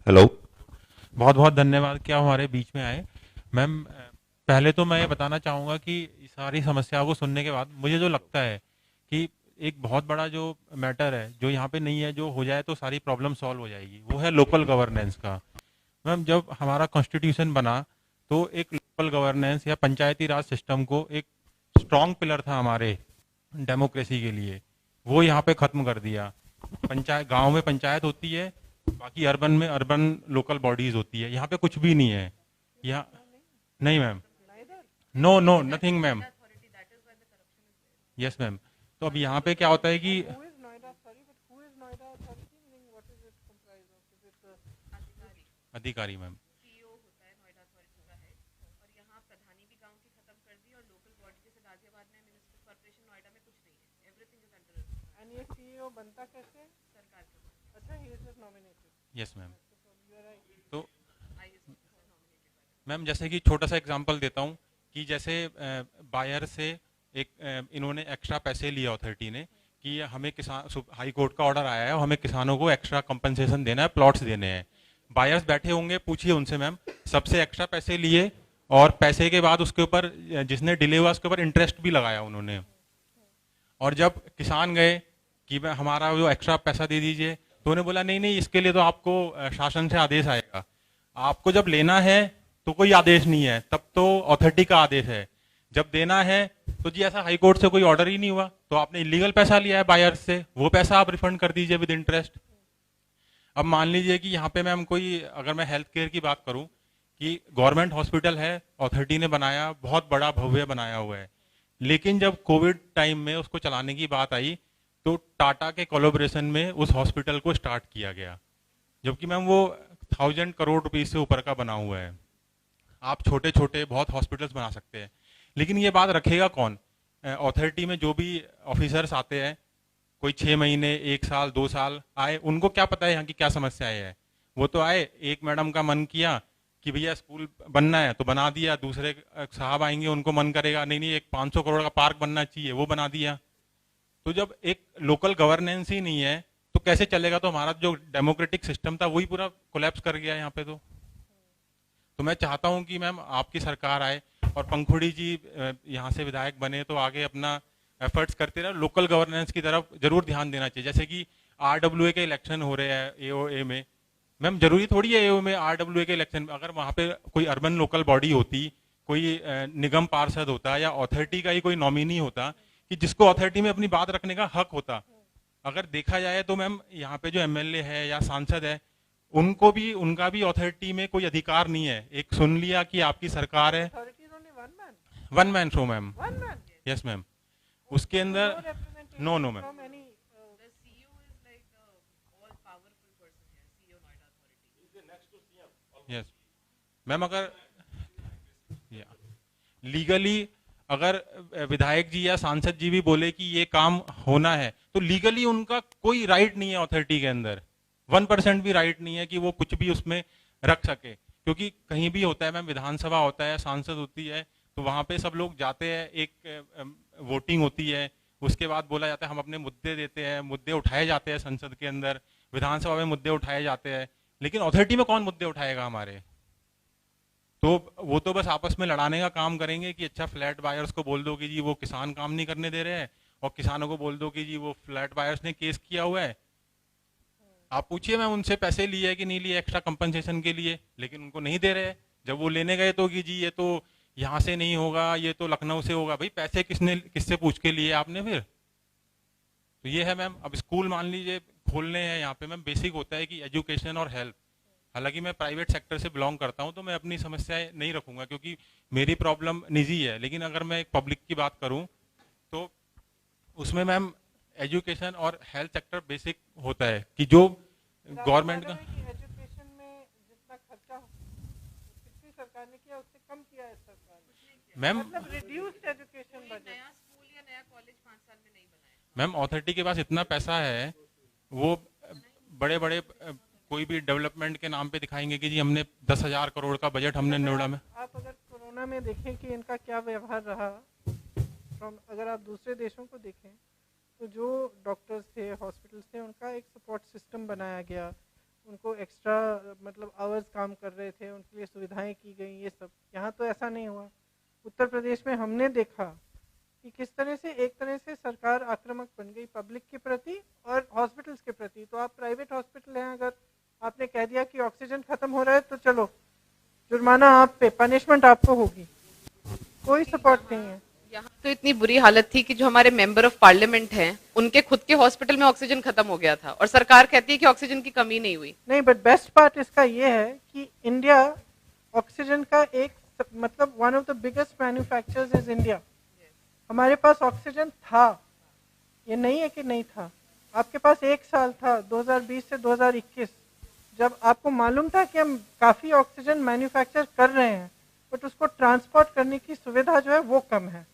हेलो, बहुत बहुत धन्यवाद कि आप हमारे बीच में आए। मैम, पहले तो मैं ये बताना चाहूँगा कि इस सारी समस्याओं को सुनने के बाद मुझे जो लगता है कि एक बहुत बड़ा जो मैटर है जो यहाँ पे नहीं है, जो हो जाए तो सारी प्रॉब्लम सॉल्व हो जाएगी, वो है लोकल गवर्नेंस का। मैम, जब हमारा कॉन्स्टिट्यूशन बना तो एक लोकल गवर्नेंस या पंचायती राज सिस्टम को एक स्ट्रॉन्ग पिलर था हमारे डेमोक्रेसी के लिए, वो यहाँ पे खत्म कर दिया। पंचायत, गांव में पंचायत होती है, बाकी अर्बन में अर्बन लोकल बॉडीज होती है। यहाँ पे कुछ भी नहीं है। यहाँ नहीं ma'am, no no nothing ma'am. Yes ma'am. तो अब यहाँ पे क्या होता है कि अधिकारी मैम, And ये CEO बनता कैसे है? सरकार के। अच्छा, he is just nominated. Yes ma'am. You are right. तो मैम जैसे कि छोटा सा एग्जांपल देता हूँ कि जैसे बायर से एक इन्होंने एक्स्ट्रा पैसे लिया अथॉरिटी ने कि हमें किसान, हाई कोर्ट का ऑर्डर आया है, हमें किसानों को एक्स्ट्रा कंपनसेशन देना है, प्लॉट्स देने हैं। बायर्स बैठे होंगे, पूछिए उनसे मैम, सबसे एक्स्ट्रा पैसे लिए और पैसे के बाद उसके ऊपर जिसने डिले हुआ उसके ऊपर इंटरेस्ट भी लगाया उन्होंने। और जब किसान गए कि हमारा जो एक्स्ट्रा पैसा दे दीजिए, तो उन्होंने बोला नहीं नहीं, इसके लिए तो आपको शासन से आदेश आएगा। आपको जब लेना है तो कोई आदेश नहीं है, तब तो अथॉरिटी का आदेश है। जब देना है तो जी ऐसा हाई कोर्ट से कोई ऑर्डर ही नहीं हुआ, तो आपने इलीगल पैसा लिया है बायर्स से, वो पैसा आप रिफंड कर दीजिए विद इंटरेस्ट। अब मान लीजिए कि यहाँ पे मैम कोई, अगर मैं हेल्थ केयर की बात करूँ कि गवर्नमेंट हॉस्पिटल है, अथॉरिटी ने बनाया, बहुत बड़ा भव्य बनाया हुआ है, लेकिन जब कोविड टाइम में उसको चलाने की बात आई तो टाटा के कोलैबोरेशन में उस हॉस्पिटल को स्टार्ट किया गया, जबकि मैम वो 1000 करोड़ रुपए से ऊपर का बना हुआ है। आप छोटे छोटे बहुत हॉस्पिटल्स बना सकते हैं, लेकिन ये बात रखेगा कौन? अथॉरिटी में जो भी ऑफिसर्स आते हैं, कोई 6 महीने, 1 साल, 2 साल आए, उनको क्या पता है यहाँ की क्या समस्याएं है? वो तो आए, एक मैडम का मन किया कि भैया स्कूल बनना है तो बना दिया, दूसरे साहब आएंगे उनको मन करेगा नहीं नहीं एक 500 करोड़ का पार्क बनना चाहिए, वो बना दिया। तो जब एक लोकल गवर्नेंस ही नहीं है तो कैसे चलेगा? तो हमारा जो डेमोक्रेटिक सिस्टम था वही पूरा कोलैप्स कर गया यहाँ पे। तो मैं चाहता हूँ कि मैम आपकी सरकार आए और पंखुड़ी जी यहाँ से विधायक बने तो आगे अपना एफर्ट्स करते रहे, लोकल गवर्नेंस की तरफ जरूर ध्यान देना चाहिए। जैसे कि RWA के इलेक्शन हो रहे हैं AOA में, मैम जरूरी थोड़ी है AOA में RWA के इलेक्शन, अगर वहाँ पे कोई अर्बन लोकल बॉडी होती, कोई निगम पार्षद होता या अथॉरिटी का ही कोई नॉमिनी होता कि जिसको अथॉरिटी में अपनी बात रखने का हक होता, अगर देखा जाए तो मैम यहाँ पे जो MLA है या सांसद है उनको भी, उनका भी अथॉरिटी में कोई अधिकार नहीं है। एक सुन लिया कि आपकी सरकार है, one man show ma'am. Yes ma'am, उसके अंदर no no ma'am. Yes ma'am, अगर लीगली अगर विधायक जी या सांसद जी भी बोले कि ये काम होना है तो लीगली उनका कोई राइट नहीं है अथॉरिटी के अंदर। 1% भी राइट नहीं है कि वो कुछ भी उसमें रख सके, क्योंकि कहीं भी होता है मैम, विधानसभा होता है, सांसद होती है, तो वहाँ पे सब लोग जाते हैं, एक वोटिंग होती है, उसके बाद बोला जाता है हम अपने मुद्दे देते हैं, मुद्दे उठाए जाते हैं संसद के अंदर, विधानसभा में मुद्दे उठाए जाते हैं, लेकिन अथॉरिटी में कौन मुद्दे उठाएगा हमारे? तो वो तो बस आपस में लड़ाने का काम करेंगे कि अच्छा फ्लैट बायर्स को बोल दो कि जी वो किसान काम नहीं करने दे रहे हैं, और किसानों को बोल दो कि जी वो फ्लैट बायर्स ने केस किया हुआ है। आप पूछिए मैम उनसे पैसे लिए है कि नहीं लिए एक्स्ट्रा कंपनसेशन के लिए, लेकिन उनको नहीं दे रहे। जब वो लेने गए तो कि जी ये तो यहाँ से नहीं होगा, ये तो लखनऊ से होगा। भाई पैसे किससे पूछ के लिए आपने फिर? तो ये है मैम। अब स्कूल मान लीजिए खोलने हैं यहाँ पे मैम, बेसिक होता है कि एजुकेशन और हेल्थ। हालांकि मैं प्राइवेट सेक्टर से बिलोंग करता हूँ तो मैं अपनी समस्याएं नहीं रखूंगा क्योंकि मेरी प्रॉब्लम निजी है, लेकिन अगर मैं एक पब्लिक की बात करूँ तो उसमें मैम एजुकेशन और हेल्थ सेक्टर बेसिक होता है कि जो गवर्नमेंट का एजुकेशन में जितना खर्चा पिछली सरकार ने किया उससे कम किया है सरकार ने। मैम मतलब रिड्यूस्ड एजुकेशन बजट। नया स्कूल या नया कॉलेज 5 साल में नहीं बनाया। मैम अथॉरिटी के पास इतना पैसा है, वो बड़े बड़े कोई भी डेवलपमेंट के नाम पे दिखाएंगे कि जी हमने 10,000 करोड़ का बजट हमने नोएडा में। आप अगर कोरोना में देखें कि इनका क्या व्यवहार रहा, अगर आप दूसरे देशों को देखें तो जो डॉक्टर्स थे, हॉस्पिटल्स थे, उनका एक सपोर्ट सिस्टम बनाया गया, उनको एक्स्ट्रा मतलब आवर्स काम कर रहे थे, उनके लिए सुविधाएं की गई, ये सब। यहाँ तो ऐसा नहीं हुआ। उत्तर प्रदेश में हमने देखा कि किस तरह से एक तरह से सरकार आक्रामक बन गई पब्लिक के प्रति और हॉस्पिटल्स के प्रति। तो आप प्राइवेट हॉस्पिटल हैं, अगर आपने कह दिया कि ऑक्सीजन खत्म हो रहा है तो चलो जुर्माना आप पे, पनिशमेंट आपको होगी, कोई सपोर्ट नहीं है। यहाँ तो इतनी बुरी हालत थी कि जो हमारे मेंबर ऑफ पार्लियामेंट हैं उनके खुद के हॉस्पिटल में ऑक्सीजन खत्म हो गया था और सरकार कहती है कि ऑक्सीजन की कमी नहीं हुई। नहीं, बट बेस्ट पार्ट इसका ये है कि इंडिया ऑक्सीजन का एक मतलब one of the biggest manufacturers is India. हमारे पास ऑक्सीजन था, ये नहीं है कि नहीं था। आपके पास एक साल था 2020 से 2021 जब आपको मालूम था कि हम काफी ऑक्सीजन मैन्युफैक्चर कर रहे हैं, बट उसको ट्रांसपोर्ट करने की सुविधा जो है वो कम है।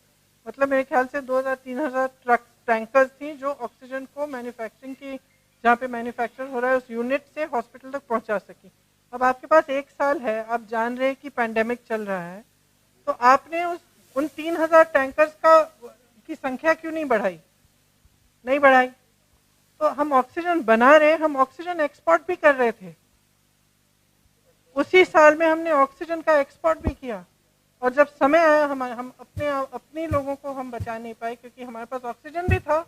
मतलब मेरे ख्याल से 2000-3000 ट्रक टैंकर्स थी जो ऑक्सीजन को मैन्युफैक्चरिंग की, जहाँ पे मैन्युफैक्चर हो रहा है उस यूनिट से हॉस्पिटल तक पहुंचा सकी। अब आपके पास एक साल है, आप जान रहे हैं कि पैंडेमिक चल रहा है, तो आपने उन 3000 टैंकर्स की संख्या क्यों नहीं बढ़ाई? नहीं बढ़ाई। तो हम ऑक्सीजन बना रहे हैं, हम ऑक्सीजन एक्सपोर्ट भी कर रहे थे। उसी साल में हमने ऑक्सीजन का एक्सपोर्ट भी किया, और जब समय आया हम अपने लोगों को हम बचा नहीं पाए क्योंकि हमारे पास ऑक्सीजन भी था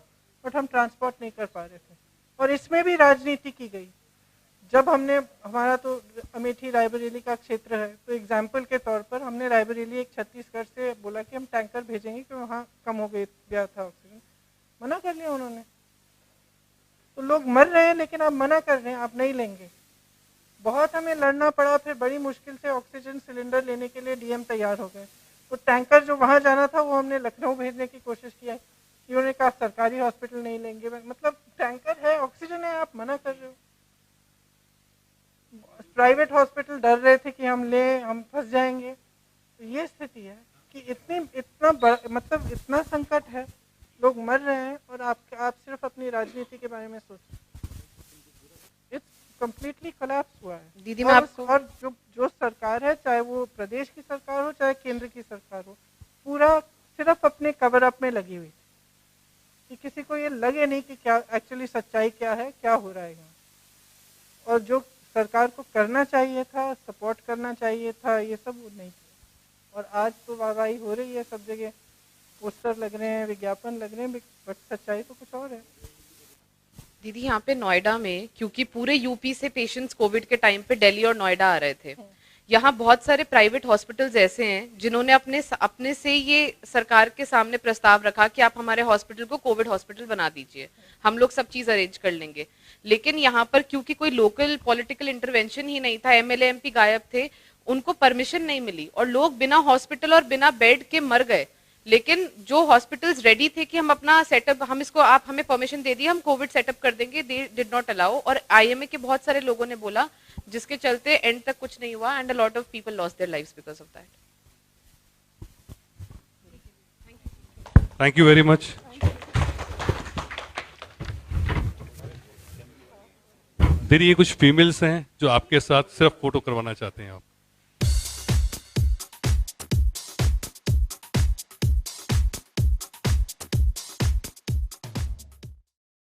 बट हम ट्रांसपोर्ट नहीं कर पा रहे थे। और इसमें भी राजनीति की गई। जब हमने, हमारा तो अमेठी रायबरेली का क्षेत्र है, तो एग्जाम्पल के तौर पर हमने रायबरेली एक छत्तीसगढ़ से बोला कि हम टैंकर भेजेंगे कि वहाँ कम हो गया था ऑक्सीजन, मना कर लिया उन्होंने। तो लोग मर रहे हैं लेकिन आप मना कर रहे हैं, आप नहीं लेंगे। बहुत हमें लड़ना पड़ा, फिर बड़ी मुश्किल से ऑक्सीजन सिलेंडर लेने के लिए डीएम तैयार हो गए। तो टैंकर जो वहां जाना था वो हमने लखनऊ भेजने की कोशिश किया, उन्होंने कहा सरकारी हॉस्पिटल नहीं लेंगे। मतलब टैंकर है, ऑक्सीजन है, आप मना कर रहे हो। प्राइवेट हॉस्पिटल डर रहे थे कि हम फंस जाएंगे। तो ये स्थिति है कि मतलब इतना संकट है, लोग मर रहे हैं और आप सिर्फ अपनी राजनीति के बारे में सोच रहे हैं। कंप्लीटली कोलैप्स हुआ है दीदी। मैं आपको और जो सरकार है, चाहे वो प्रदेश की सरकार हो चाहे केंद्र की सरकार हो, पूरा सिर्फ अपने कवर अप में लगी हुई कि किसी को ये लगे नहीं कि क्या एक्चुअली सच्चाई क्या है, क्या हो रहा है यहाँ। और जो सरकार को करना चाहिए था, सपोर्ट करना चाहिए था, ये सब वो नहीं किया। और आज तो वाहवाही हो रही है, सब जगह पोस्टर लग रहे हैं, विज्ञापन लग रहे हैं, बट सच्चाई तो कुछ और है। दीदी यहाँ पे नोएडा में, क्योंकि पूरे यूपी से पेशेंट्स कोविड के टाइम पे दिल्ली और नोएडा आ रहे थे, यहाँ बहुत सारे प्राइवेट हॉस्पिटल्स ऐसे हैं जिन्होंने अपने से ये सरकार के सामने प्रस्ताव रखा कि आप हमारे हॉस्पिटल को कोविड हॉस्पिटल बना दीजिए, हम लोग सब चीज अरेंज कर लेंगे। लेकिन यहाँ पर क्योंकि कोई लोकल पॉलिटिकल इंटरवेंशन ही नहीं था, एमएलए एमपी गायब थे, उनको परमिशन नहीं मिली और लोग बिना हॉस्पिटल और बिना बेड के मर गए। लेकिन जो हॉस्पिटल्स रेडी थे कि हम अपना सेटअप, हम इसको, आप हमें परमिशन दे दी, हम कोविड सेटअप कर देंगे, दे डिड नॉट अलाउ। और आईएमए के बहुत सारे लोगों ने बोला, जिसके चलते एंड तक कुछ नहीं हुआ and a lot of people lost their lives because of that. Thank you very much. इधर ये कुछ फीमेल्स हैं जो आपके साथ सिर्फ फोटो करवाना चाहते हैं आप।